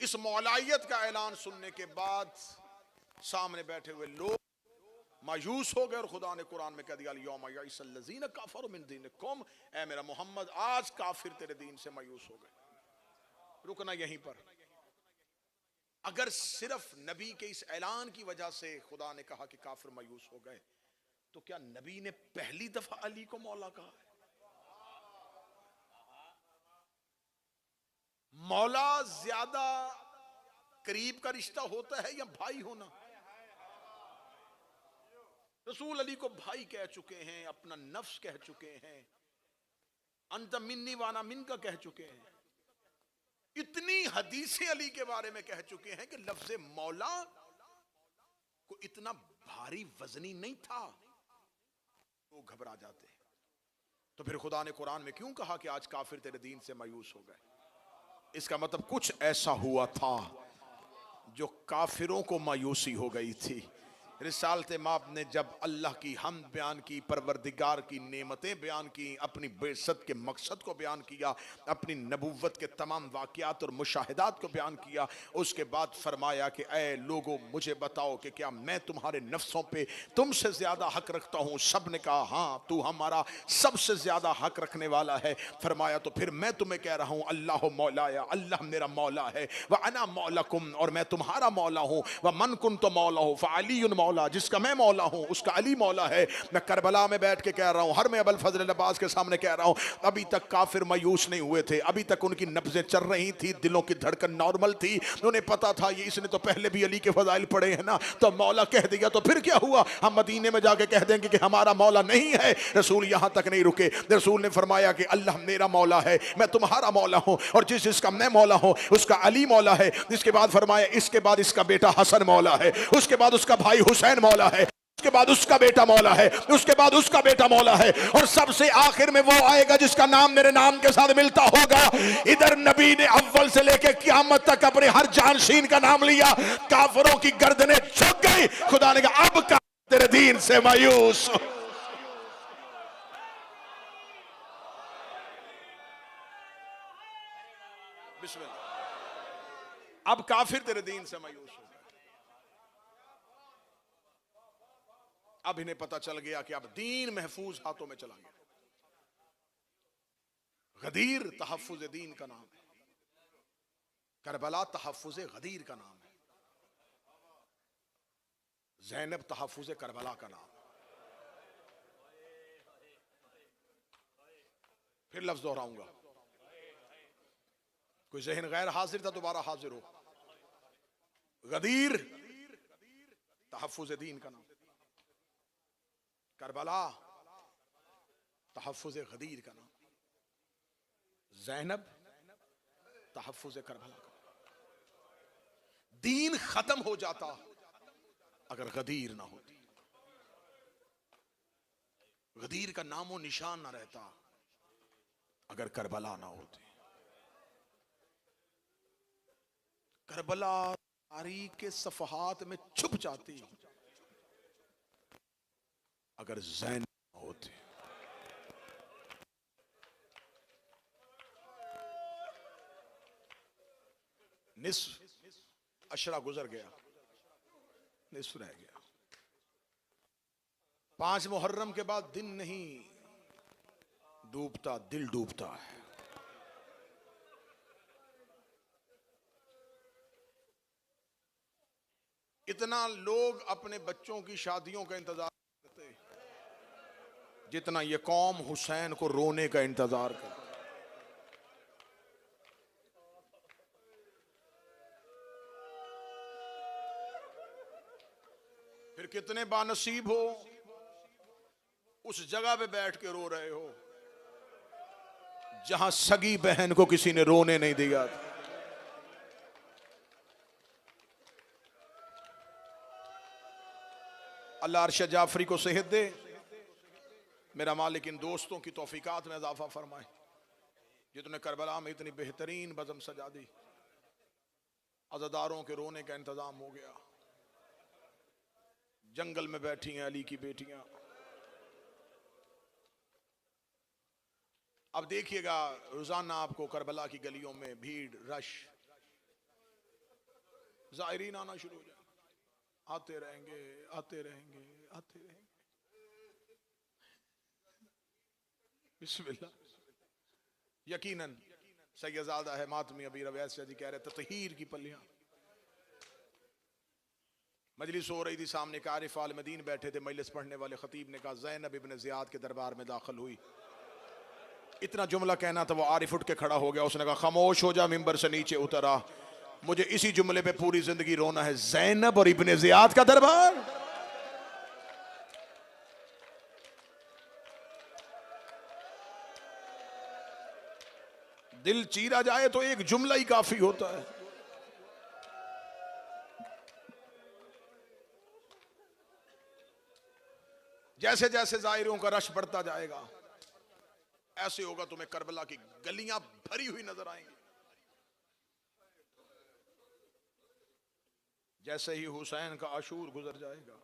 इस मौलायत का ऐलान सुनने के बाद सामने बैठे हुए लोग मायूस हो गए और खुदा ने कुरान में कह दिया यौम यइसल लज़ीना कफरू मिन दीनिकुम, ऐ मेरा मोहम्मद आज काफिर तेरे दीन से मायूस हो गए। रुकना यहीं पर। अगर सिर्फ नबी के इस ऐलान की वजह से खुदा ने कहा कि काफिर मायूस हो गए, तो क्या नबी ने पहली दफा अली को मौला कहा है? मौला ज्यादा करीब का रिश्ता होता है या भाई होना? रसूल अली को भाई कह चुके हैं, अपना नफ्स कह चुके हैं, अंत मिन्नी वाना मिन का कह चुके हैं। इतनी हदीसें अली के बारे में कह चुके हैं कि लफ्ज़े मौला को इतना भारी वजनी नहीं था तो घबरा जाते हैं। तो फिर खुदा ने कुरान में क्यों कहा कि आज काफिर तेरे दीन से मायूस हो गए? इसका मतलब कुछ ऐसा हुआ था जो काफिरों को मायूसी हो गई थी। रिसालत माप ने जब अल्लाह की हम बयान की, परवरदिगार की नेमतें बयान की, अपनी बेइज्जत के मकसद को बयान किया, अपनी नबूवत के तमाम वाक़यात और मुशाहिदात को बयान किया, उसके बाद फरमाया कि ऐ लोगों मुझे बताओ कि क्या मैं तुम्हारे नफ्सों पे तुमसे ज़्यादा हक रखता हूँ? सब ने कहा हाँ तू हमारा सबसे ज़्यादा हक रखने वाला है। फरमाया तो फिर मैं तुम्हें कह रहा हूँ अल्लाह मौलाया, अल्लाह मेरा मौला है, व अना मौलाकुम, और मैं तुम्हारा मौला हूँ, व मन कुन तो मौला हो फ़अलियुन मौला, जिसका मैं मौला हूं उसका अली मौला है। मैं करबला में बैठ के कह रहा हूं, हर में अबुल फजल अब्बास के सामने कह रहा हूं, अभी तक काफिर मायूस नहीं हुए थे, अभी तक उनकी नब्जें चल रही थी, दिलों की धड़कन नॉर्मल थी, उन्हें पता था ये इसने तो पहले भी अली के फजाइल पढ़े हैं ना, तो मौला कह दिया तो फिर क्या हुआ? हम मदीने में जाके कह देंगे कि हमारा मौला नहीं है। रसूल यहां तक नहीं रुके, रसूल ने फरमाया कि अल्लाह मेरा मौला है, मैं तुम्हारा मौला हूं, और जिसका मैं मौला हूं उसका अली मौला है। इसके बाद फरमाया इसके बाद इसका बेटा हसन मौला है, उसके बाद उसका भाई हुसैन मौला है, उसके बाद उसका बेटा मौला है, उसके बाद उसका बेटा मौला है, और सबसे आखिर में वो आएगा जिसका नाम मेरे नाम के साथ मिलता होगा। इधर नबी ने अव्वल से लेकर क़यामत तक अपने हर जानशीन का नाम लिया, काफिरों की गर्दनें झुक गई। खुदा ने कहा अब का तेरे दीन से मायूस। अब काफिर तेरे दीन से मायूस हो गए। अब इन्हें पता चल गया कि अब दीन महफूज हाथों में चला गया। गदीर तहफ्फुज दीन का नाम है, करबला तहफ्फुज गदीर का नाम है, ज़ैनब तहफ्फुज करबला का नाम है। फिर लफ्ज दोहराऊंगा, कोई जहन गैर हाजिर था दोबारा हाजिर हो। गदीर तहफ्फुज दीन का नाम, करबला तहफ्फुज गदीर का नाम, ज़ैनब तहफ्फुज करबला का। दीन खत्म हो जाता अगर गदीर ना होती, गदीर का नामो निशान ना रहता अगर करबला ना होती। करबला तारीख के सफहात में छुप जाती अगर ज़ैनब ना होती। निस्फ अशरा गुजर गया, निस्फ रह गया। 5 मुहर्रम के बाद दिन नहीं डूबता, दिल डूबता है। इतना लोग अपने बच्चों की शादियों का इंतजार करते जितना ये कौम हुसैन को रोने का इंतजार करती। फिर कितने बानसीब हो उस जगह पे बैठ के रो रहे हो जहां सगी बहन को किसी ने रोने नहीं दिया था। अल्लाह अरशद जाफरी को सेहत दे, मेरा मालिक इन दोस्तों की तौफीकात में इजाफा फरमाए जितने करबला में इतनी बेहतरीन बज़म सजा दी। अज़ादारों के रोने का इंतजाम हो गया। जंगल में बैठी हैं अली की बेटियां। अब देखिएगा रोजाना आपको करबला की गलियों में भीड़, रश, ज़ायरीन आना शुरू हो जाए। आते रहेंगे, आते रहेंगे, आते रहेंगे। बिस्मिल्लाह। यकीनन सैयदादा है मातमी अबी रवैया जी कह रहे ततहीर की पल्लियां। मजलिस हो रही थी, सामने एक आरिफ आलिम दीन बैठे थे। मजलिस पढ़ने वाले खतीब ने कहा ज़ैनब इब्न ज़ियाद के दरबार में दाखिल हुई। इतना जुमला कहना था, वो आरिफ उठ के खड़ा हो गया। उसने कहा खामोश हो जा, मिंबर से नीचे उतरा, मुझे इसी जुमले पे पूरी जिंदगी रोना है। ज़ैनब और इब्न ज़ियाद का दरबार। दिल चीरा जाए तो एक जुमला ही काफी होता है। जैसे जैसे ज़ायरों का रश बढ़ता जाएगा ऐसे होगा तुम्हें करबला की गलियां भरी हुई नजर आएंगी। जैसे ही हुसैन का आशूर गुजर जाएगा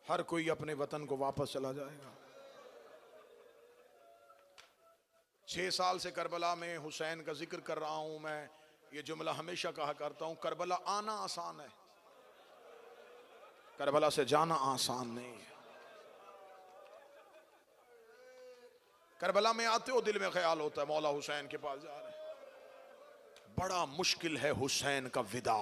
हर कोई अपने वतन को वापस चला जाएगा। 6 साल से करबला में हुसैन का जिक्र कर रहा हूं मैं। ये जुमला हमेशा कहा करता हूं, करबला आना आसान है, करबला से जाना आसान नहीं है। करबला में आते हो दिल में ख्याल होता है मौला हुसैन के पास जा रहे हैं। बड़ा मुश्किल है हुसैन का विदा,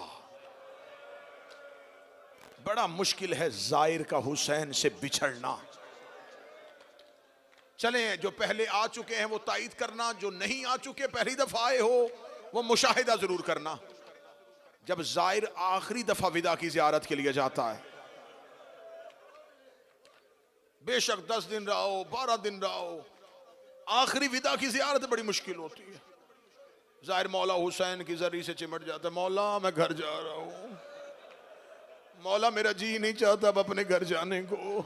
बड़ा मुश्किल है जाहिर का हुसैन से बिछड़ना। चले जो पहले आ चुके हैं वो तायद करना, जो नहीं आ चुके पहली दफा आए हो वो मुशाहिदा जरूर करना। जब जाहिर आखिरी दफा विदा की जियारत के लिए जाता है, बेशक 10 दिन रहो 12 दिन रहो, आखिरी विदा की जियारत बड़ी मुश्किल होती है। जाहिर मौला हुसैन की जरी से चिमट जाता है, मौला मैं घर जा रहा हूं, मौला मेरा जी नहीं चाहता अब अपने घर जाने को,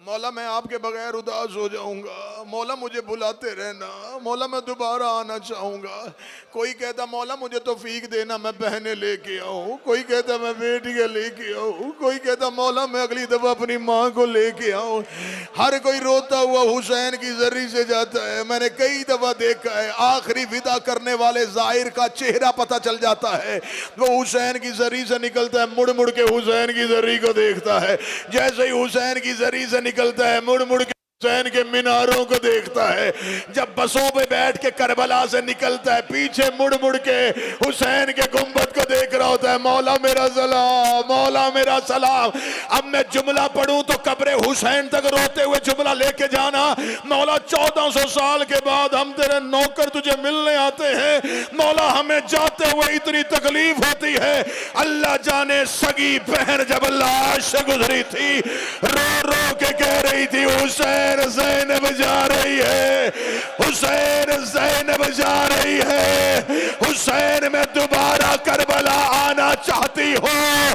मौला मैं आपके बगैर उदास हो जाऊंगा, मौला मुझे बुलाते रहना, मौला मैं दोबारा आना चाहूंगा। कोई कहता मौला मुझे तौफीक देना मैं बहनें लेके आऊं, कोई कहता मैं बेटियां लेके आऊं, कोई कहता मौला मैं अगली दफा अपनी माँ को लेके आऊं। हर कोई रोता हुआ हुसैन की जर्री से जाता है। मैंने कई दफा देखा है आखिरी विदा करने वाले जाहिर का चेहरा पता चल जाता है, वो हुसैन की जर्री से निकलता है, मुड़ मुड़ के हुसैन की जर्री को देखता है। जैसे ही हुसैन की जर्री से निकलता है मुड़ मुड़ के हुसैन के मीनारों को देखता है। जब बसों पे बैठ के करबला से निकलता है पीछे मुड़ मुड़ के हुसैन के गुंबद को देख रहा होता है, मौला मेरा सलाम, मौला मेरा सलाम। अब मैं जुमला पढ़ूं तो कब्र हुसैन तक रोते हुए जुमला लेके जाना, मौला 1400 साल के बाद हम तेरे नौकर तुझे मिलने आते हैं, मौला हमें जाते हुए इतनी तकलीफ होती है। अल्लाह जाने सगी बहन जब लाश गुजरी थी रो रो के कह रही थी हुसैन ज़ैनब जा रही है, हुसैन ज़ैनब जा रही है, हुसैन मैं दोबारा करबला आना चाहती हूँ,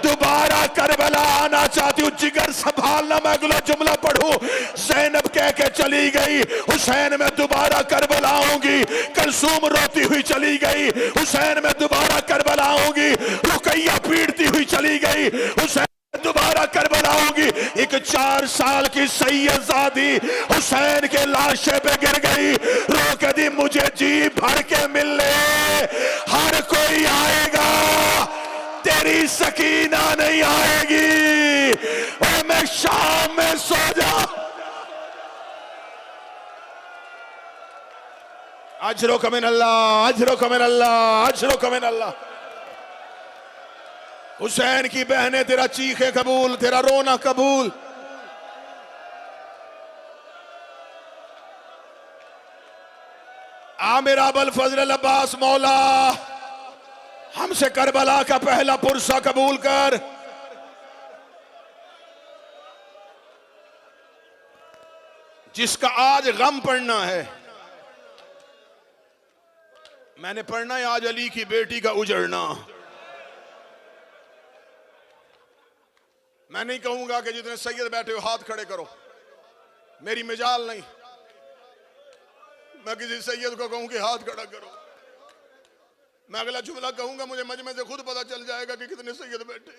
दोबारा करबला आना चाहती हूँ। जिगर संभालना, मैं अगला जुमला पढ़ूं। ज़ैनब कह के चली गई हुसैन मैं दोबारा करबला आऊंगी, कलसूम रोती हुई चली गई हुसैन मैं दोबारा करबला आऊंगी, रुकैया पीटती हुई चली गई हुसैन दोबारा करबला होगी। एक 4 साल की सैयदजादी हुसैन के लाशे पे गिर गई, रो के दी मुझे जी भर के मिलने हर कोई आएगा, तेरी सकीना नहीं आएगी, और मैं शाम में सो जा। अजरो कमिन अल्लाह, अजरो कमिन अल्लाह, अजरो कमिन अल्लाह। हुसैन की बहनें तेरा चीखे कबूल, तेरा रोना कबूल। आमिर अबुल फजल अब्बास मौला हमसे करबला का पहला पुरसा कबूल कर। जिसका आज गम पढ़ना है, मैंने पढ़ना है आज अली की बेटी का उजड़ना। मैं नहीं कहूंगा कि जितने सैयद बैठे हो हाथ खड़े करो, मेरी मिजाल नहीं। मैं किसी सैयद को कहूं कि हाथ खड़ा करो, मैं अगला जुमला कहूंगा मुझे मजमे से खुद पता चल जाएगा कि कितने सैयद बैठे।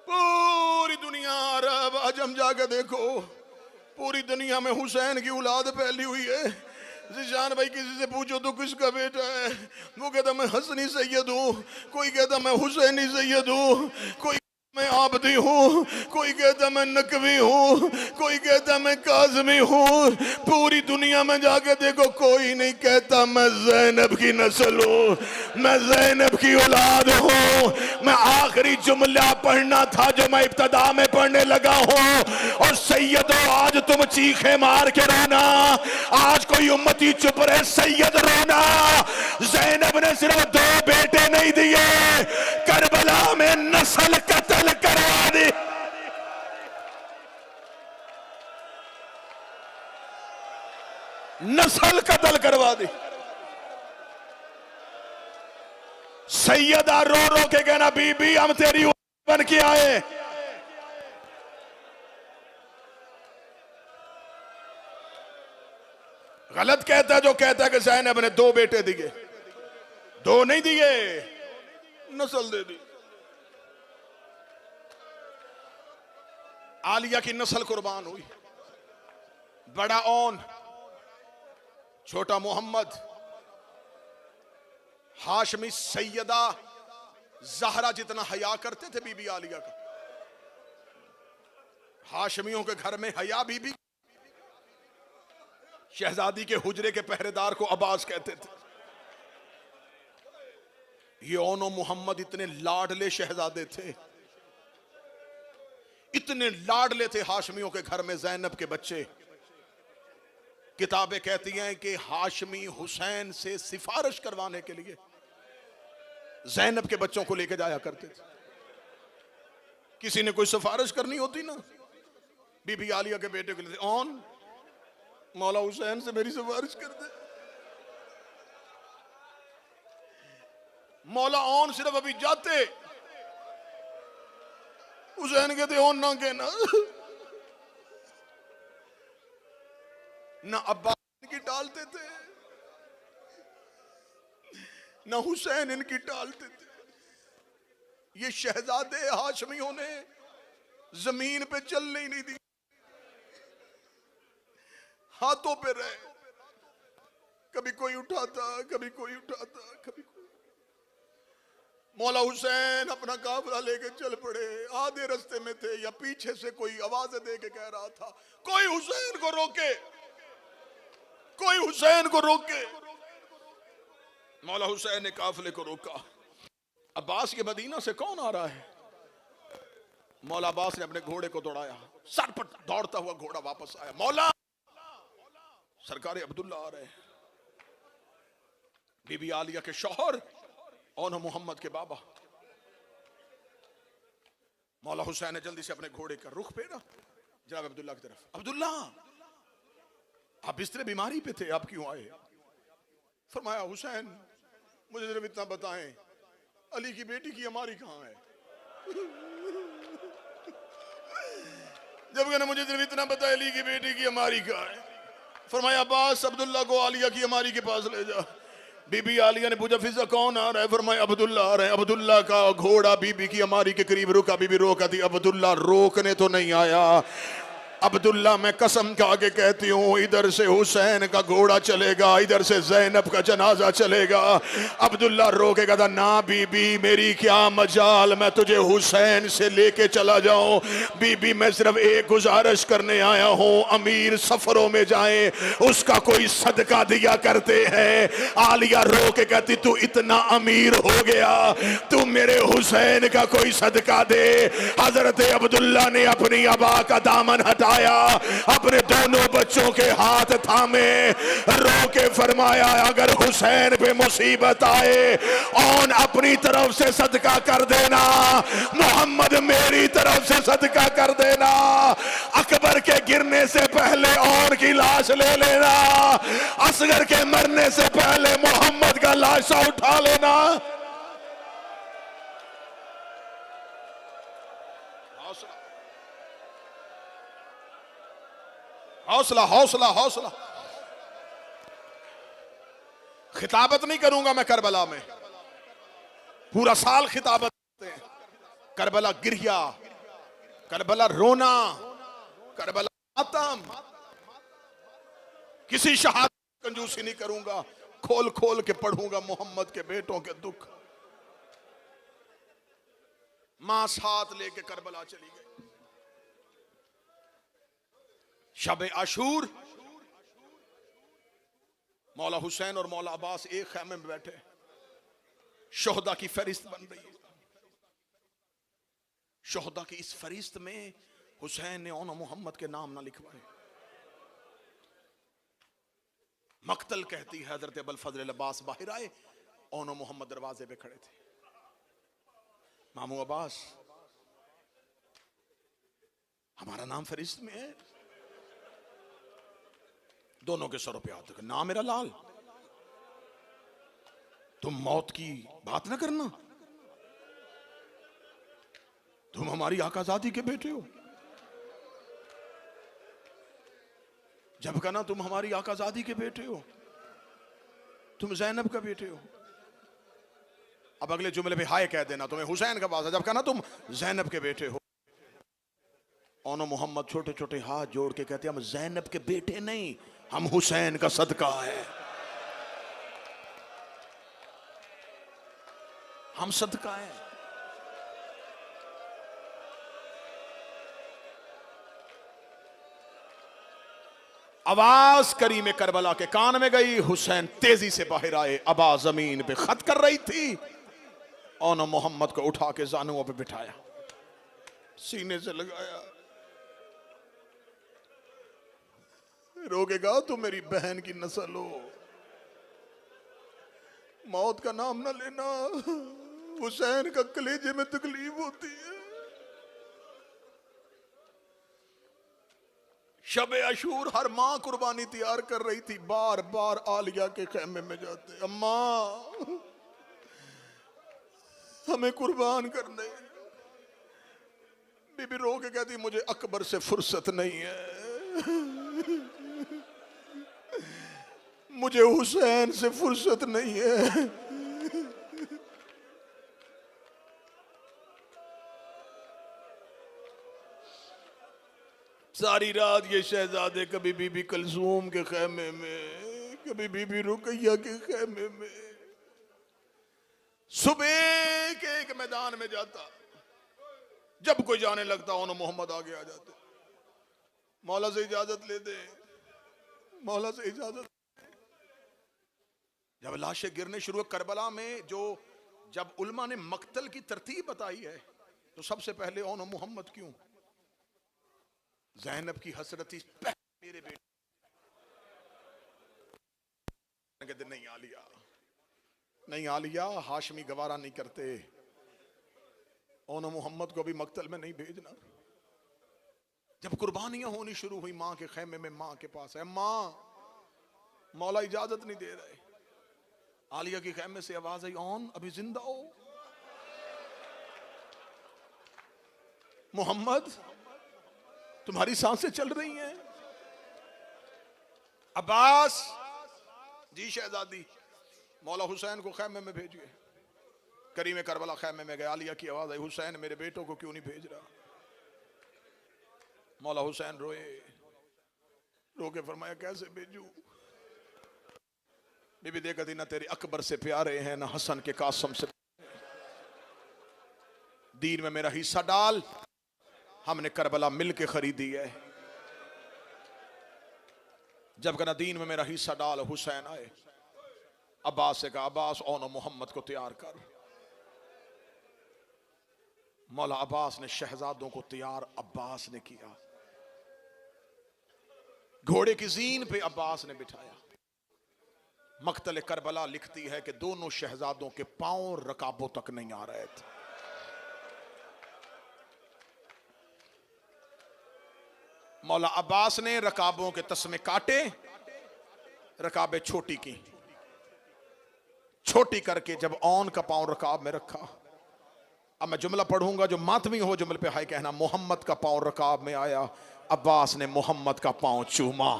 पूरी दुनिया अरब अजम जाके देखो, पूरी दुनिया में हुसैन की औलाद फैली हुई है। जिशान भाई किसी से पूछो तो किसका बेटा है, वो कहता मैं हसनी सैयद हूँ, कोई कहता मैं हुसैनी सैयद हूँ, कोई मैं आबदी हूँ, कोई कहता मैं नकवी हूँ, कोई कहता मैं काज़मी हूँ। पूरी दुनिया में जाके देखो कोई नहीं कहता मैं ज़ैनब की नस्ल हूँ, मैं ज़ैनब की औलाद हूँ। मैं आखिरी जुमला पढ़ना था जो मैं इब्तदा में पढ़ने लगा हूँ, और सैयदों आज तुम चीखे मार के रोना, आज कोई उम्मती चुप रहे, सैयद रोना। ज़ैनब ने सिर्फ 2 बेटे नहीं दिए, करबला में नस्ल कत्ल करवा दी। नस्ल कत्ल करवा दी। सैयदा रो रो के कहना बीबी हम तेरी बन के आए। गलत कहता है जो कहता है कि ज़ैनब ने 2 बेटे दिए, 2 नहीं दिए, नस्ल दे दी। आलिया की नस्ल कुर्बान हुई। बड़ा ओन, छोटा मोहम्मद, हाशमी सैयदा ज़हरा जितना हया करते थे बीबी आलिया का, हाशमियों के घर में हया बीबी। शहजादी के हुजरे के पहरेदार को अब्बास कहते थे। ये ओनो मोहम्मद इतने लाडले शहजादे थे, इतने लाडले थे हाशमियों के घर में ज़ैनब के बच्चे। किताबें कहती हैं कि हाशमी हुसैन से सिफारिश करवाने के लिए ज़ैनब के बच्चों को लेकर जाया करते थे। किसी ने कोई सिफारिश करनी होती ना, बीबी आलिया के बेटे के लिए, ऑन मौला हुसैन से मेरी सिफारिश कर दे। मौला ऑन सिर्फ अभी जाते हुसैन कहते हो ना कहना, ना अब्बास इनकी टालते थे ना हुसैन इनकी टालते थे। ये शहजादे हाशमियों ने जमीन पे चलने ही नहीं दी, हाथों पे रहे। कभी कोई उठाता, कभी कोई उठाता, कभी कोई। मौला हुसैन अपना काफिला लेके चल पड़े। आधे रास्ते में थे या पीछे से कोई आवाज दे के कह रहा था, कोई हुसैन को रोके, कोई हुसैन को रोके। मौला हुसैन ने काफिले को रोका। अब्बास के मदीना से कौन आ रहा है? मौला अब्बास ने अपने घोड़े को दौड़ाया, सर पर दौड़ता हुआ घोड़ा वापस आया। मौला सरकार अब्दुल्ला आ रहे हैं, बीबी आलिया के शौहर और मोहम्मद के बाबा। मौला हुसैन ने जल्दी से अपने घोड़े का रुख फेरा जनाब अब्दुल्ला की तरफ। अब्दुल्ला, आप बिस्तरे बीमारी पे थे, आप क्यों आए? फरमाया, हुसैन मुझे सिर्फ इतना बताएं, अली की बेटी की अमारी कहां है? जब कहना मुझे सिर्फ इतना बताया, अली की बेटी की अमारी कहां है? फरमाया, अब्बास अब्दुल्ला को आलिया की अमारी के पास ले जा। बीबी आलिया ने पूछा, फिजा कौन आ रहा है? फरमाया, अब्दुल्ला आ रहे हैं। अब्दुल्ला का घोड़ा बीबी की अमारी के करीब रुका। बीबी रोका थी, अब्दुल्ला रोकने तो नहीं आया। अब्दुल्ला, मैं कसम खा के कहती हूँ, इधर से हुसैन का घोड़ा चलेगा, इधर से ज़ैनब का जनाजा चलेगा। अब्दुल्ला रोकेगा था, ना बीबी मेरी क्या मजाल, मैं तुझे हुसैन से लेके चला जाऊं। बीबी, मैं सिर्फ एक गुजारिश करने आया हूँ, अमीर सफरों में जाए, उसका कोई सदका दिया करते हैं। आलिया रो के कहती, तू इतना अमीर हो गया, तू मेरे हुसैन का कोई सदका दे। हजरत अब्दुल्ला ने अपनी अबा का दामन हटा, अपने दोनों बच्चों के हाथ थामे, रो के फरमाया, अगर हुसैन पे मुसीबत आए और अपनी तरफ से सदका कर देना, मोहम्मद मेरी तरफ से सदका कर देना। अकबर के गिरने से पहले और की लाश ले लेना, असगर के मरने से पहले मोहम्मद का लाशा उठा लेना। हौसला, हौसला, हौसला। खिताबत नहीं करूंगा मैं करबला में, पूरा साल खिताबत करते हैं। करबला गिरिया, करबला रोना, करबला मातम। किसी शहादत कंजूसी नहीं करूंगा, खोल खोल के पढ़ूंगा मोहम्मद के बेटों के दुख। मां साथ लेके करबला चली गई। शब आशूर, मौला हुसैन और मौला अब्बास एक खैमे में बैठे, शोहदा की फहरिस्त बन रही है। शोहदा की इस फहरिस्त में हुसैन ने ओनो मोहम्मद के नाम ना लिखवाए। मक्तल कहती है, हजरत अबुल फजल अब्बास बाहर आए, ओनो मोहम्मद दरवाजे पे खड़े थे। मामू अब्बास, हमारा नाम फहरिस्त में है। दोनों के सरों पे हाथ रखा, ना मेरा लाल, तुम मौत की बात ना करना, तुम हमारी आकाजादी के बेटे हो। जब कहना तुम हमारी आकाजादी के बेटे हो, तुम ज़ैनब का बेटे हो। अब अगले जुमले पे हाय कह देना, तुम्हें हुसैन का बात है। जब कहना तुम ज़ैनब के बेटे हो। ओनो मोहम्मद छोटे छोटे हाथ जोड़ के कहते हैं, हम ज़ैनब के बेटे नहीं, हम हुसैन का सदका है, हम सदका है। आवाज करीम करबला के कान में गई। हुसैन तेजी से बाहर आए। अबा जमीन पे खत कर रही थी। ओनो मोहम्मद को उठा के जानुओं पे बिठाया, सीने से लगाया। रोकेगा तो मेरी बहन की नस्ल हो, मौत का नाम ना लेना, हुसैन का कलेजे में तकलीफ होती है। शब अशूर हर माँ कुर्बानी तैयार कर रही थी। बार बार आलिया के खेमे में जाते, अम्मा हमें कुर्बान कर दे, बीबी रो के कहती मुझे अकबर से फुर्सत नहीं है, मुझे हुसैन से फुर्सत नहीं है। सारी रात ये शहजादे कभी बीबी कलसूम के खेमे में, कभी बीबी रुकैया के खेमे में, सुबह के एक मैदान में जाता, जब कोई जाने लगता उन्होंने मोहम्मद आगे आ जाते, मौला से इजाजत ले दे, मौला से इजाजत। जब लाशें गिरने शुरू हुए करबला में, जो जब उलमा ने मक्तल की तरतीब बताई है तो सबसे पहले उन्होंने मोहम्मद क्यों, ज़ैनब की हसरत थी मेरे बेटे कहते नहीं आलिया, नहीं आलिया, हाशमी गवारा नहीं करते, उन्होंने मोहम्मद को भी मक्तल में नहीं भेजना। जब कुर्बानियां होनी शुरू हुई मां के खेमे में, मां के पास है, मां मौला इजाजत नहीं दे रहे, आलिया के खेमे से आवाज आई, ऑन अभी जिंदा हो मोहम्मद, तुम्हारी सांसें चल रही हैं। अब्बास जी शहजादी, मौला हुसैन को खैमे में भेजिए। करीम करबला खैमे में गए, आलिया की आवाज आई, हुसैन मेरे बेटों को क्यों नहीं भेज रहा। मौला हुसैन रोए, रो के फरमाया कैसे भेजू। बीबी देखती ना तेरे अकबर से प्यारे हैं ना हसन के कासम से, दीन में मेरा हिस्सा डाल, हमने करबला मिल के खरीदी है। जब कहना दीन में मेरा हिस्सा डाल, हुसैन आए, अब्बास से कहा अब्बास और मोहम्मद को तैयार कर। मौला अब्बास ने शहजादों को तैयार अब्बास ने किया, घोड़े की जीन पे अब्बास ने बिठाया। मक्तल करबला लिखती है कि दोनों शहजादों के पांव रकाबों तक नहीं आ रहे थे। मौला अब्बास ने रकाबों के तस्मे काटे, रकाबें छोटी की, छोटी करके जब औन का पांव रकाब में रखा। अब मैं जुमला पढ़ूंगा, जो मातमी हो जुमले पे हाय कहना। मोहम्मद का पांव रकाब में आया, अब्बास ने मोहम्मद का पांव चूमा।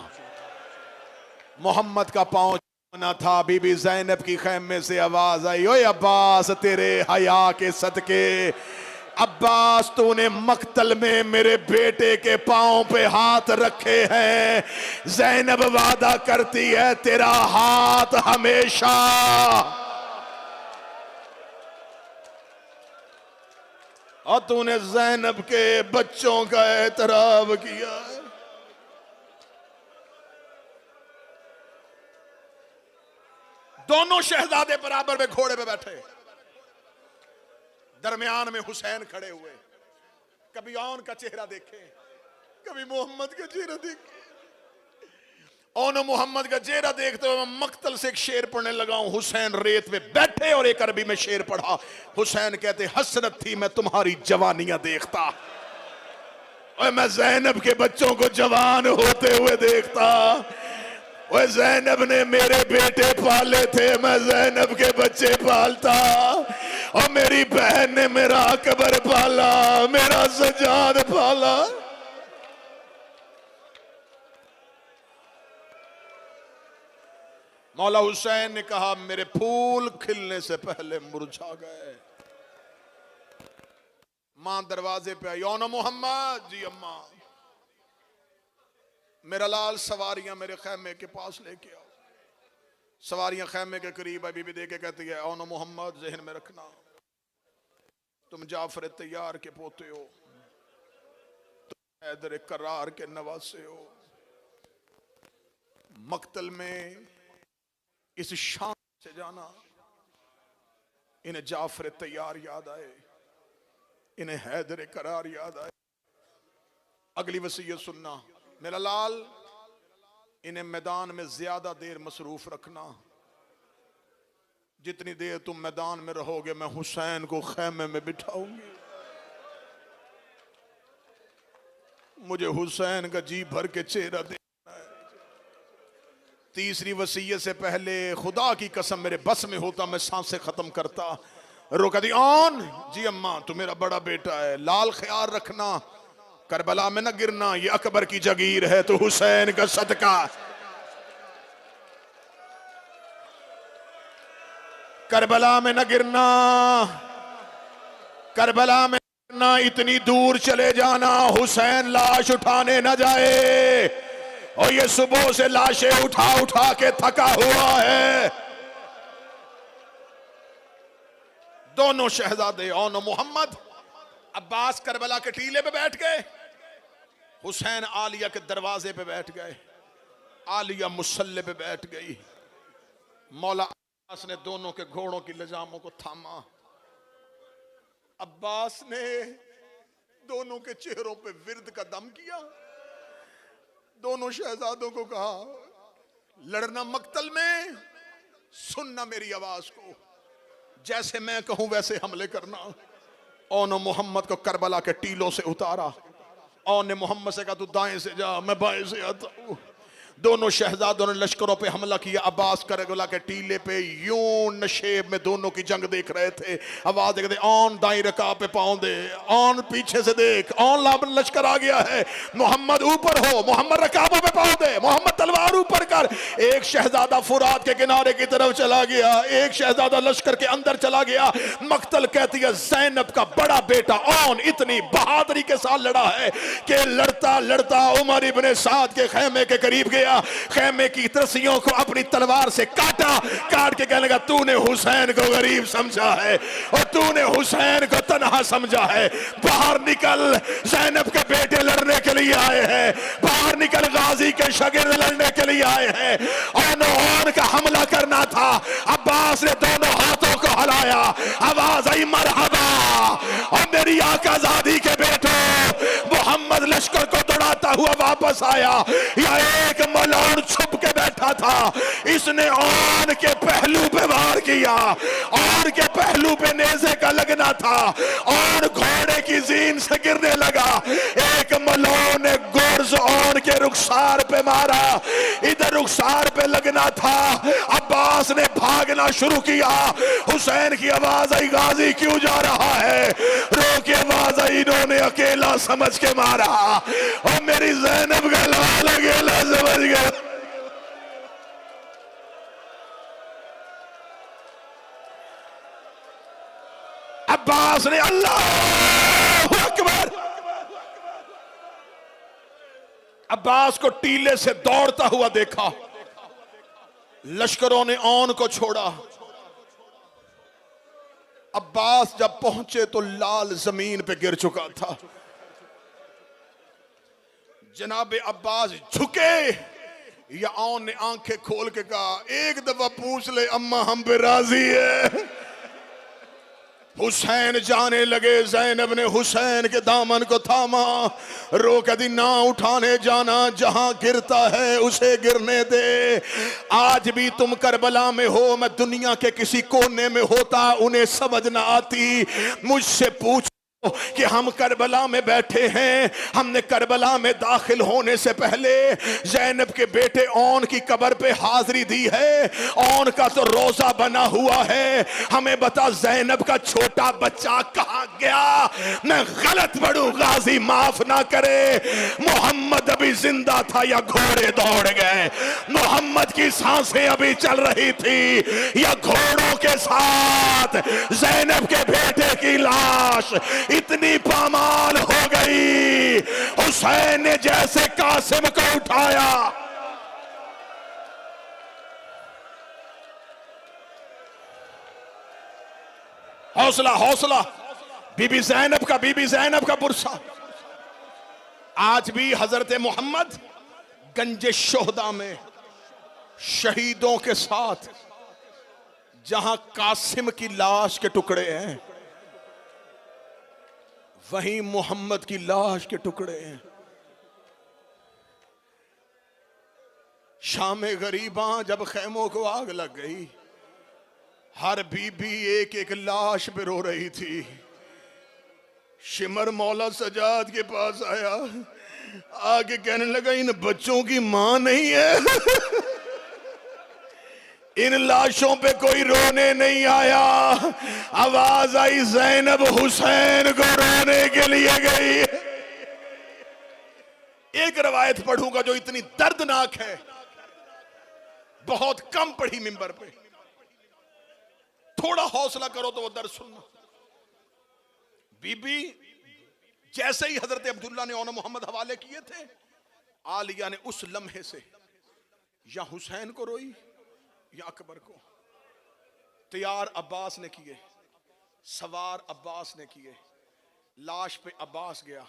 मोहम्मद का पांव चूमना था, बीबी ज़ैनब की खैमे से आवाज आई, ओए अब्बास तेरे हया के सदके, अब्बास तूने मक्तल में मेरे बेटे के पांव पे हाथ रखे हैं, ज़ैनब वादा करती है तेरा हाथ हमेशा। और तूने ज़ैनब के बच्चों का एतराफ किया। दोनों शहजादे बराबर में घोड़े पे बैठे, दरमियान में हुसैन खड़े हुए। कभी औन का चेहरा देखे, कभी मोहम्मद का चेहरा देखे। औन मोहम्मद का चेहरा देखते हुए मैं मक्तल से एक शेर पढ़ने लगा हूं। हुसैन रेत में बैठे और एक अरबी में शेर पढ़ा। हुसैन कहते हसरत थी मैं तुम्हारी जवानियां देखता, और मैं ज़ैनब के बच्चों को जवान होते हुए देखता। और ज़ैनब ने मेरे बेटे पाले थे, मैं ज़ैनब के बच्चे पालता, और मेरी बहन ने मेरा अकबर पाला, मेरा सजाद पाला। मौला हुसैन ने कहा मेरे फूल खिलने से पहले मुरझा गए। मां दरवाजे पे आई, यौन मोहम्मद जी। अम्मा मेरा लाल सवारियां मेरे खैमे के पास लेके आओ। सवारियां खैमे के करीब है। बीबी देखे कहती है औन मोहम्मद जहन में रखना, तुम जाफर तैयार के पोते हो, तुम हैदर करार के नवासे हो। मक्तल में इस शान से जाना, इन्हें जाफर तैयार याद आए, इन्हें हैदर करार याद आए। अगली वसीयत सुनना, मेरा लाल इन्हें मैदान में ज्यादा देर मसरूफ रखना। जितनी देर तुम मैदान में रहोगे मैं हुसैन को खैमे में बिठाऊंगी। मुझे हुसैन का जी भर के चेहरा देखना है। तीसरी वसीयत से पहले खुदा की कसम मेरे बस में होता मैं सांसें खत्म करता। रोका दी ऑन जी अम्मा तू मेरा बड़ा बेटा है, लाल ख्याल रखना, करबला में न गिरना, ये अकबर की जगीर है तो हुसैन का सदका। करबला में न गिरना, करबला में ना इतनी दूर चले जाना, हुसैन लाश उठाने न जाए। और ये सुबह से लाशें उठा उठा के थका हुआ है। दोनों शहजादे और मोहम्मद अब्बास करबला के टीले पे बैठ गए, हुसैन आलिया के दरवाजे पे बैठ गए, आलिया मुसल्ले पे बैठ गई। मौला अब्बास ने दोनों के घोड़ों की लजामों को थामा। अब्बास ने दोनों के चेहरों पे विर्द का दम किया, दोनों शहजादों को कहा लड़ना मक्तल में, सुनना मेरी आवाज को, जैसे मैं कहूं वैसे हमले करना। औन मोहम्मद को करबला के टीलों से उतारा। औन ने मोहम्मद से कहा तू दाएं से जा, मैं बाएं से आता हूं। दोनों शहजादों ने लश्करों पे हमला किया। अब्बास करबला के टीले पे यूं नशेब में दोनों की जंग देख रहे थे। आवाज देते ऑन दाई रकाब पे पाँव दे, ऑन पीछे से देख, ऑन लाभ लश्कर आ गया है, मोहम्मद ऊपर हो, मोहम्मद रकाबों पे पाँव दे, मोहम्मद तलवार ऊपर कर। एक शहजादा फुरात के किनारे की तरफ चला गया, एक शहजादा लश्कर के अंदर चला गया। मक्तल कहती है ज़ैनब का बड़ा बेटा ऑन इतनी बहादुरी के साथ लड़ा है कि लड़ता लड़ता उमर इब्ने साद के खेमे के करीब गया, खेमे की रस्सियों को अपनी तलवार से काटा, काट के कहने लगा तूने हुसैन को गरीब समझा है और तूने हुसैन को तन्हा समझा है, बाहर निकल, ज़ैनब के बेटे लड़ने के लिए आए हैं, बाहर निकल, गाजी के शागिर्द लड़ने के लिए आए हैं। और का हमला करना था। अब्बास ने दोनों हाथों को हिलाया, आवाज आई मरहबा, और मेरी आकाज़ादी के बेटो। मोहम्मद लश्कर को दौड़ाता हुआ वापस आया। या एक मलौन छुप के बैठा था, इसने ऑन के पहलू पे वार किया, ऑन के पहलू पे नेज़े का लगना था, ऑन घोड़े की जीन से गिरने लगा। एक मलौन ने गोर्ज ऑन के रुखसार पे मारा, इधर रुखसार पे लगना था। अब्बास ने भागना शुरू किया। हुसैन की आवाज आई गाजी क्यों जा रहा है, रो के आवाज आई इन्होंने अकेला समझ के मारा, और मेरी ज़ैनब का लाल अकेला समझ गया। अब्बास ने अल्लाह अकबर, अब्बास को टीले से दौड़ता हुआ देखा। लश्करों ने ऑन को छोड़ा। अब्बास जब पहुंचे तो लाल जमीन पे गिर चुका था। जनाबे अब्बास झुके, या ऑन ने आंखें खोल के कहा एक दफा पूछ ले अम्मा हम पे राजी है। हुसैन जाने लगे, ज़ैनब ने हुसैन के दामन को थामा, रो के दी ना उठाने जाना, जहां गिरता है उसे गिरने दे। आज भी तुम करबला में हो, मैं दुनिया के किसी कोने में होता, उन्हें समझ ना आती। मुझसे पूछ कि हम करबला में बैठे हैं, हमने करबला में दाखिल होने से पहले ज़ैनब के बेटे औन की कब्र पे हाजिरी दी है। औन का तो रोजा बना हुआ है, हमें बता ज़ैनब का छोटा बच्चा कहां गया। मैं गलत पढ़ूं, गाजी माफ ना करे। मोहम्मद अभी जिंदा था या घोड़े दौड़ गए, मोहम्मद की सांसें अभी चल रही थी या घोड़ों के साथ ज़ैनब के बेटे की लाश इतनी पामाल हो गई। हुसैन ने जैसे कासिम को उठाया, हौसला हौसला, बीबी ज़ैनब का पुरसा। आज भी हजरत मोहम्मद गंजे शोहदा में शहीदों के साथ, जहां कासिम की लाश के टुकड़े हैं वहीं मोहम्मद की लाश के टुकड़े हैं। शामे गरीबा जब खैमों को आग लग गई, हर बीबी एक एक लाश पे रो रही थी। शिमर मौला सजाद के पास आया, आगे कहने लगा इन बच्चों की मां नहीं है। इन लाशों पे कोई रोने नहीं आया। आवाज आई ज़ैनब हुसैन को रोने के लिए गई। एक रवायत पढ़ूंगा जो इतनी दर्दनाक है, बहुत कम पढ़ी मिंबर पे। थोड़ा हौसला करो तो वो दर्द सुनना। बीबी जैसे ही हजरत अब्दुल्ला ने औन मोहम्मद हवाले किए थे, आलिया ने उस लम्हे से या हुसैन को रोई या अकबर को। तैयार अब्बास ने किए, सवार अब्बास ने किए, लाश पे अब्बास गया।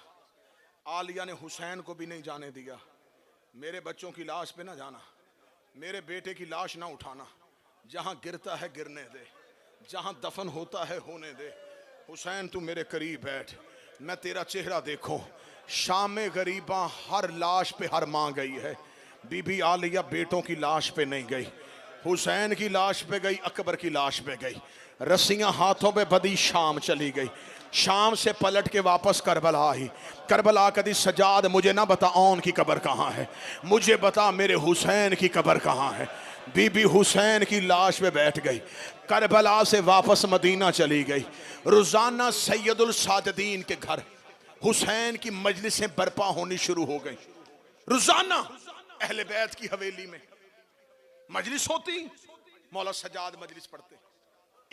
आलिया ने हुसैन को भी नहीं जाने दिया। मेरे बच्चों की लाश पे ना जाना, मेरे बेटे की लाश ना उठाना, जहां गिरता है गिरने दे, जहां दफन होता है होने दे। हुसैन तू मेरे करीब बैठ, मैं तेरा चेहरा देखूं। शाम गरीबा हर लाश पे हर मां गई है, बीबी आलिया बेटों की लाश पे नहीं गई। हुसैन की लाश पे गई, अकबर की लाश पे गई। रस्सियां हाथों पे बदी, शाम चली गई। शाम से पलट के वापस करबला आई। करबला कदी सजाद मुझे ना बता औन की कब्र कहाँ है, मुझे बता मेरे हुसैन की कब्र कहाँ है। बीबी हुसैन की लाश पे बैठ गई। करबला से वापस मदीना चली गई। रोजाना सैयदुल साजदीन के घर हुसैन की मजलिसें बर्पा होनी शुरू हो गई। रोजाना अहले बैत की हवेली में मजलिस होती, मौला सजाद मजलिस पढ़ते।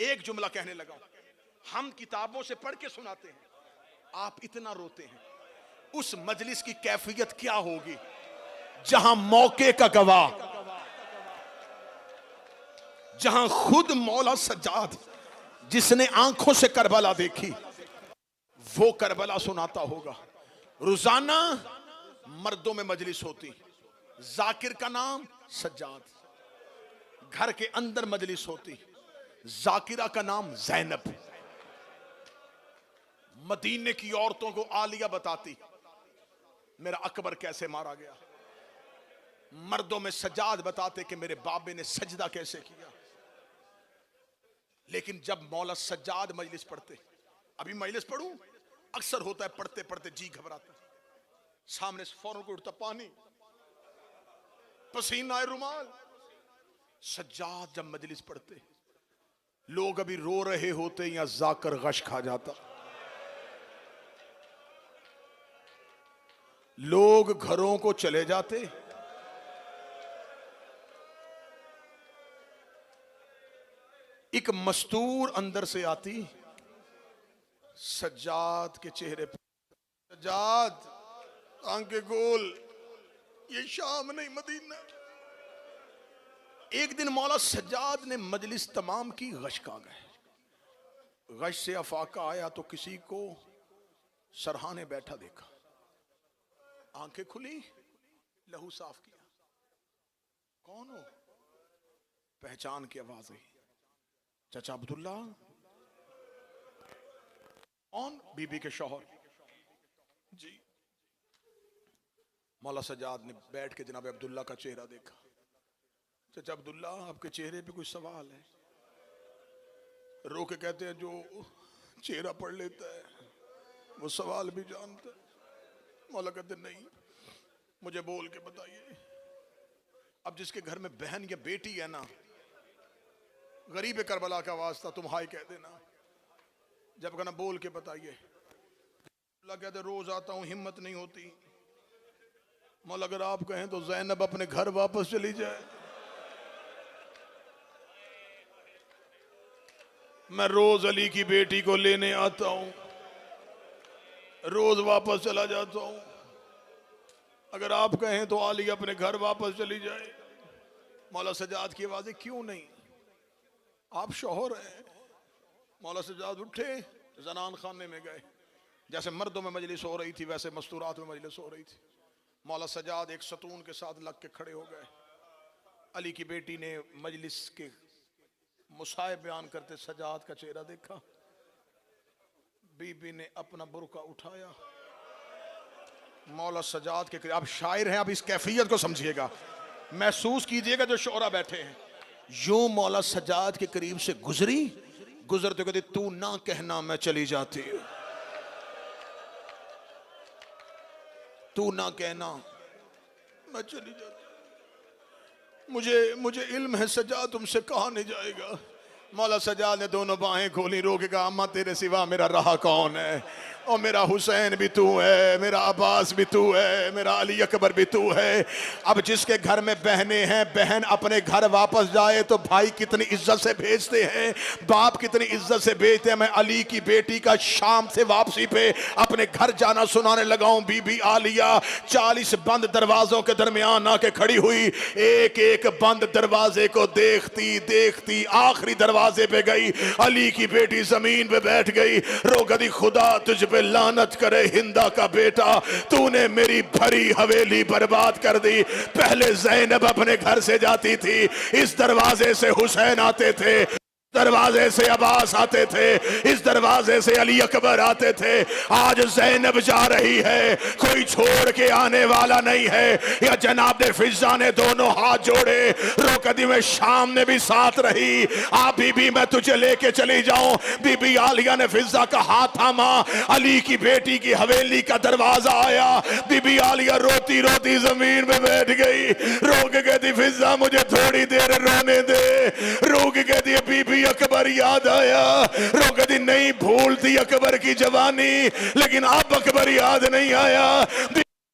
एक जुमला कहने लगा, हम किताबों से पढ़ के सुनाते हैं, आप इतना रोते हैं। उस मजलिस की कैफियत क्या होगी जहां मौके का गवाह, जहां खुद मौला सज्जाद जिसने आंखों से करबला देखी वो करबला सुनाता होगा। रोजाना मर्दों में मजलिस होती, जाकिर का नाम सज्जाद। घर के अंदर मजलिस होती, जाकिरा का नाम ज़ैनब। मदीने की औरतों को आलिया बताती मेरा अकबर कैसे मारा गया। मर्दों में सज्जाद बताते कि मेरे बाबे ने सजदा कैसे किया। लेकिन जब मौला सज्जाद मजलिस पढ़ते, अभी मजलिस पढ़ूं, अक्सर होता है पढ़ते पढ़ते जी घबराता, सामने से फौरन को उठता पानी, पसीना है, रुमाल। सज्जाद जब मजलिस पढ़ते, लोग अभी रो रहे होते या जाकर गश खा जाता। लोग घरों को चले जाते, एक मस्तूर अंदर से आती, सज्जाद के चेहरे पर, सज्जाद आंखें गोल, ये शाम नहीं मदीना। एक दिन मौला सज्जाद ने मजलिस तमाम की, गश का गए। गश से अफाका आया तो किसी को सरहाने बैठा देखा, आंखें खुली, लहू साफ किया। कौन हो? पहचान की आवाज आई, चाचा अब्दुल्ला। कौन? बीबी के शौहर जी। मौला सज्जाद ने बैठ के जनाब अब्दुल्ला का चेहरा देखा। चाचा अब्दुल्ला, आपके चेहरे पे कुछ सवाल है। रो के कहते हैं, जो चेहरा पढ़ लेता है वो सवाल भी जानता है। मौला कहते नहीं, मुझे बोल के बताइए। अब जिसके घर में बहन या बेटी है ना, गरीब करबला का वास्ता तुम हाय कह देना। जब कहना बोल के बताइए, अल्लाह कहते रोज आता हूं, हिम्मत नहीं होती। मौला अगर आप कहें तो ज़ैनब अपने घर वापस चली जाए, मैं रोज अली की बेटी को लेने आता हूं, रोज वापस चला जाता हूं। अगर आप कहें तो आली अपने घर वापस चली जाए। मौला सज्जाद की आवाज़ें, क्यों नहीं, आप शौहर हैं। मौला सज्जाद उठे, जनान खाने में गए। जैसे मर्दों में मजलिस हो रही थी वैसे मस्तूरात में मजलिस हो रही थी। मौला सज्जाद एक सतून के साथ लग के खड़े हो गए। अली की बेटी ने मजलिस के मुसाए बयान करते सज्जाद का चेहरा देखा। बीबी ने अपना बुरका उठाया, मौला सज्जाद के करीब। आप शायर हैं, आप इस कैफियत को समझिएगा, महसूस कीजिएगा जो शोरा बैठे हैं। यूं मौला सज्जाद के करीब से गुजरी, गुजरते कहते तू ना कहना मैं चली जाती, तू ना कहना मैं चली जाती। मुझे मुझे इल्म है सजा तुमसे कहा नहीं जाएगा। मौला सजा ने दोनों बाहें खोली, रो के कहा अम्मा तेरे सिवा मेरा रहा कौन है, और मेरा हुसैन भी तू है, मेरा अब्बास भी तू है, मेरा अली अकबर भी तू है। अब जिसके घर में बहनें हैं, बहन अपने घर वापस जाए तो भाई कितनी इज्जत से भेजते हैं, बाप कितनी इज्जत से भेजते हैं। मैं अली की बेटी का शाम से वापसी पे अपने घर जाना सुनाने लगा हूं। बीबी आलिया 40 बंद दरवाजों के दरमियान आके खड़ी हुई, एक एक बंद दरवाजे को देखती देखती आखिरी दरवाजे पे गई। अली की बेटी जमीन पे बैठ गई, रो गई खुदा तुझ पे लानत करे हिंदा का बेटा, तूने मेरी भरी हवेली बर्बाद कर दी। पहले ज़ैनब अपने घर से जाती थी, इस दरवाजे से हुसैन आते थे, दरवाजे से अब्बास आते थे, इस दरवाजे से अली अकबर आते थे। आज ज़ैनब जा रही है, कोई छोड़ के आने वाला नहीं है। या जनाब फिजा ने दोनों हाथ जोड़े, रोकदी में शाम ने भी साथ रही। आप बीबी मैं तुझे लेके चली जाऊं। बीबी आलिया ने फिजा का हाथ थामा, अली की बेटी की हवेली का दरवाजा आया। बीबी आलिया रोती रोती जमीन में बैठ गई, रो के कहती फिजा मुझे थोड़ी देर रोने दे। रो के कहती बीबी अकबर याद आया। रोकदी नहीं भूलती अकबर की जवानी, लेकिन अब अकबर याद नहीं आया।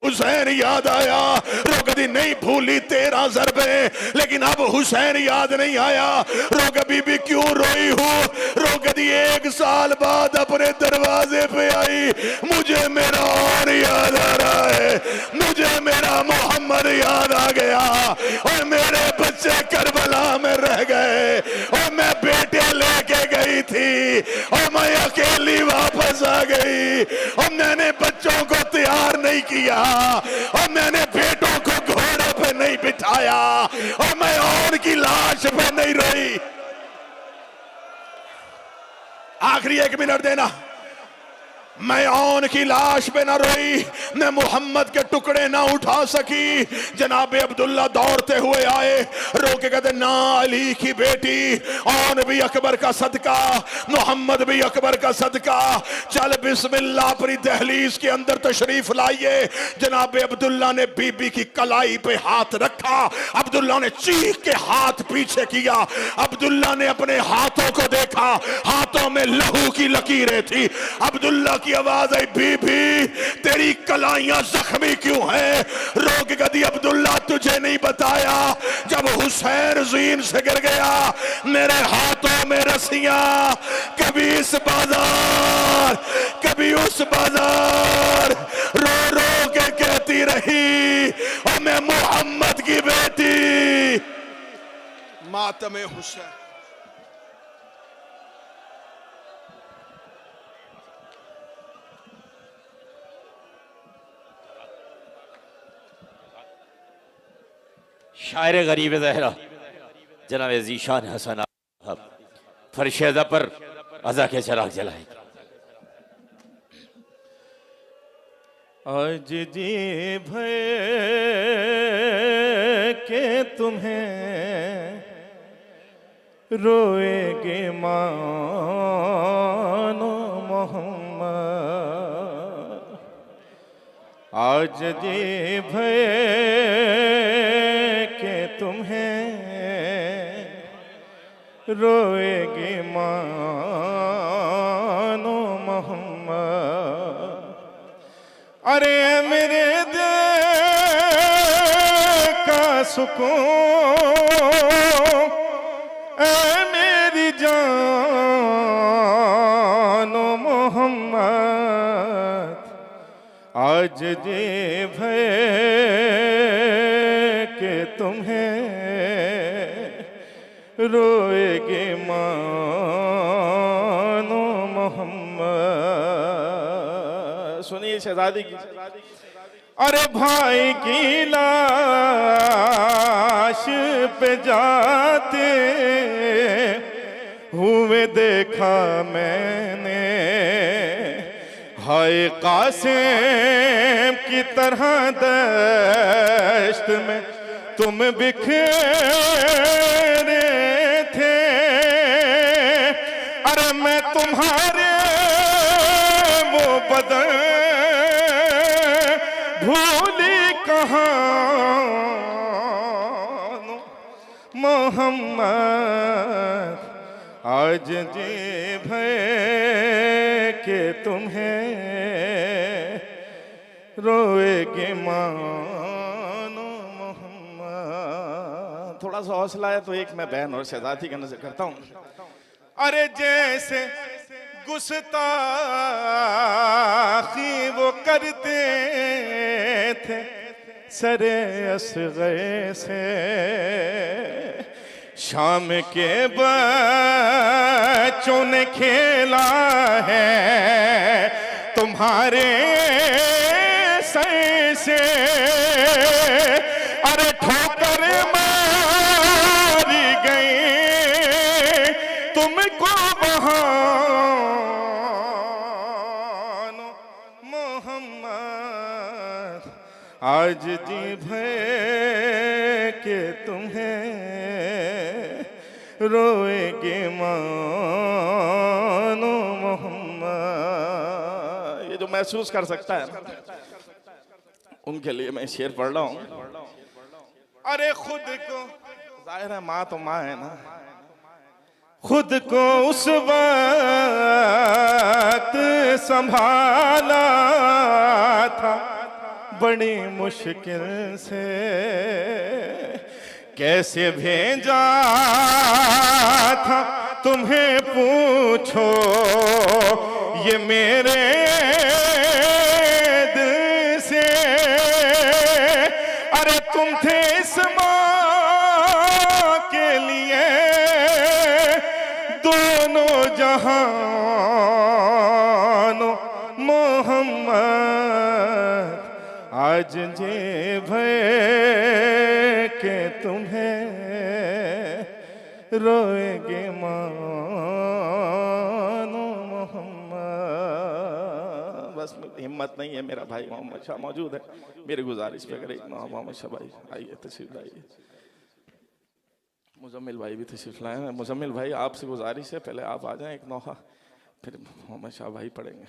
हुसैन याद आया। रोकदी नहीं भूली 13 ज़रबे, लेकिन अब हुसैन याद नहीं आया। रोक बीबी क्यों रोई हूँ? रोकदी 1 साल बाद अपने दरवाजे पे आई, मुझे मेरा और याद आ रहा है, मुझे मेरा मोहम्मद याद आ गया, और मेरे बच्चे करबला में रह गए, और मैं बेटे लेके गई थी, और मैं अकेली वापस आ गई, और मैंने बच्चों को तैयार नहीं किया, और मैंने बेटों को घोड़े पे नहीं बिठाया, और मैं और की लाश पे नहीं रोई। आखिरी 1 मिनट देना। मैं औन की लाश पे ना रोई, मैं मोहम्मद के टुकड़े ना उठा सकी। जनाब अब्दुल्ला दौड़ते हुए आए, रोके कहते ना अली की बेटी, औन भी अकबर का सदका, मोहम्मद भी अकबर का सदका, चल बिस्मिल्लाह अपनी दहलीज के अंदर तशरीफ लाइए। जनाब अब्दुल्ला ने बीबी की कलाई पे हाथ रखा, अब्दुल्ला ने चीख के हाथ पीछे किया। अब्दुल्ला ने अपने हाथों को देखा, हाथों में लहू की लकीरें थी। अब्दुल्ला की आवाज आई, बीबी तेरी कलाइयां जख्मी क्यों हैं? रोक गदी अब्दुल्ला तुझे नहीं बताया, जब हुसैन जीन से गिर गया मेरे हाथों में रस्सियां, कभी इस बाजार कभी उस बाजार, रो रो के कहती रही और मैं मोहम्मद की बेटी। मातमे हुसैन। शायर गरीब ज़हरा जनाब ज़ीशान हसन फरशेदा पर अज़ा के चराग जलाए। आज जी भय के तुम्हें रोएगे मानो मोहम्मद, आज जी भय के तुम्हें रोएगे मानो मोहम्मद। अरे मेरे दिल का सुकून, ऐ मेरी जानो मोहम्मद, आज जी भय के तुम्हें रोएगे मानो मोहम्मद। सुनिए शहजादी की। अरे भाई की लाश पे जाते हुए देखा मैंने, हाय कासिम की तरह दश्त में तुम बिखरे थे। अरे मैं तुम्हारे वो बदन भूली कहाँ, मोहम्मद आज जी भर के तुम्हें रोएगे मानो मोहम्मद। थोड़ा सा हौसला है तो एक मैं बहन और शहजादी का नजर करता हूं। अरे जैसे गुस्ताखी वो करते थे सरे असग़र से, शाम के बच्चों ने खेला है तुम्हारे सर से। अरे ठोकर मारी गई तुमको बहानो मोहम्मद आज जी भर के तुम्हें रोएगे मानो मोहम्मद। ये जो महसूस कर सकता है उनके लिए मैं शेर पढ़ रहा हूं। अरे खुद को, जाहिर है माँ तो माँ है ना, खुद को उस वक्त संभाला था बड़ी मुश्किल से, कैसे भेजा था तुम्हें पूछो ये मेरे दिल से। अरे तुम थे इस माँ के लिए दोनों जहानों मोहम्मद आज जी भर के तुम्हें रोएगे मानो मोहम्मद। बस हिम्मत नहीं है। मेरा भाई मोहम्मद शाह मौजूद है, मेरी गुजारिश पे करें मोहम्मद शाह भाई आइए, तशरीफ लाइए। मुजम्मिल भाई भी तशरीफ लाए हैं। मुजम्मिल भाई आपसे गुजारिश है पहले आप आ जाएं एक नौहा, फिर मोहम्मद शाह भाई पढ़ेंगे।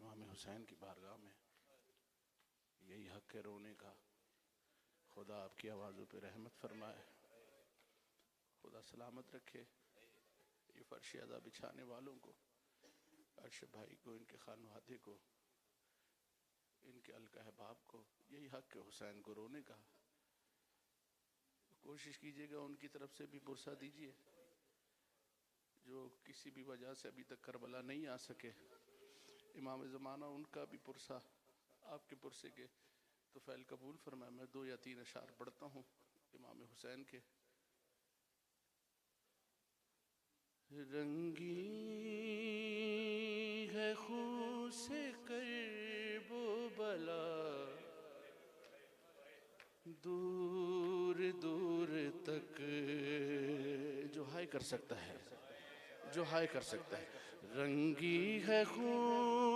इमाम हुसैन की बारगाह में यही हक है रोने का। खुदा आपकी आवाज़ों पे रहमत फरमाए, खुदा सलामत रखे ये फर्श अदा बिछाने वालों को, अर्श भाई को, इनके खानवादे को, इनके अलका अहबाब को। यही हक है हुसैन को रोने का। कोशिश कीजिएगा उनकी तरफ से भी पुरसा दीजिए जो किसी भी वजह से अभी तक करबला नहीं आ सके। इमाम ज़माना उनका भी पुरसा आपके पुरसे के तो फ़ैल कबूल फरमाए। मैं 2 या 3 अशार पढ़ता हूँ इमाम हुसैन के। रंगी है खून से करबो बला, दूर दूर तक जो हाय कर सकता है, जो हाय कर सकता है। रंगी है खून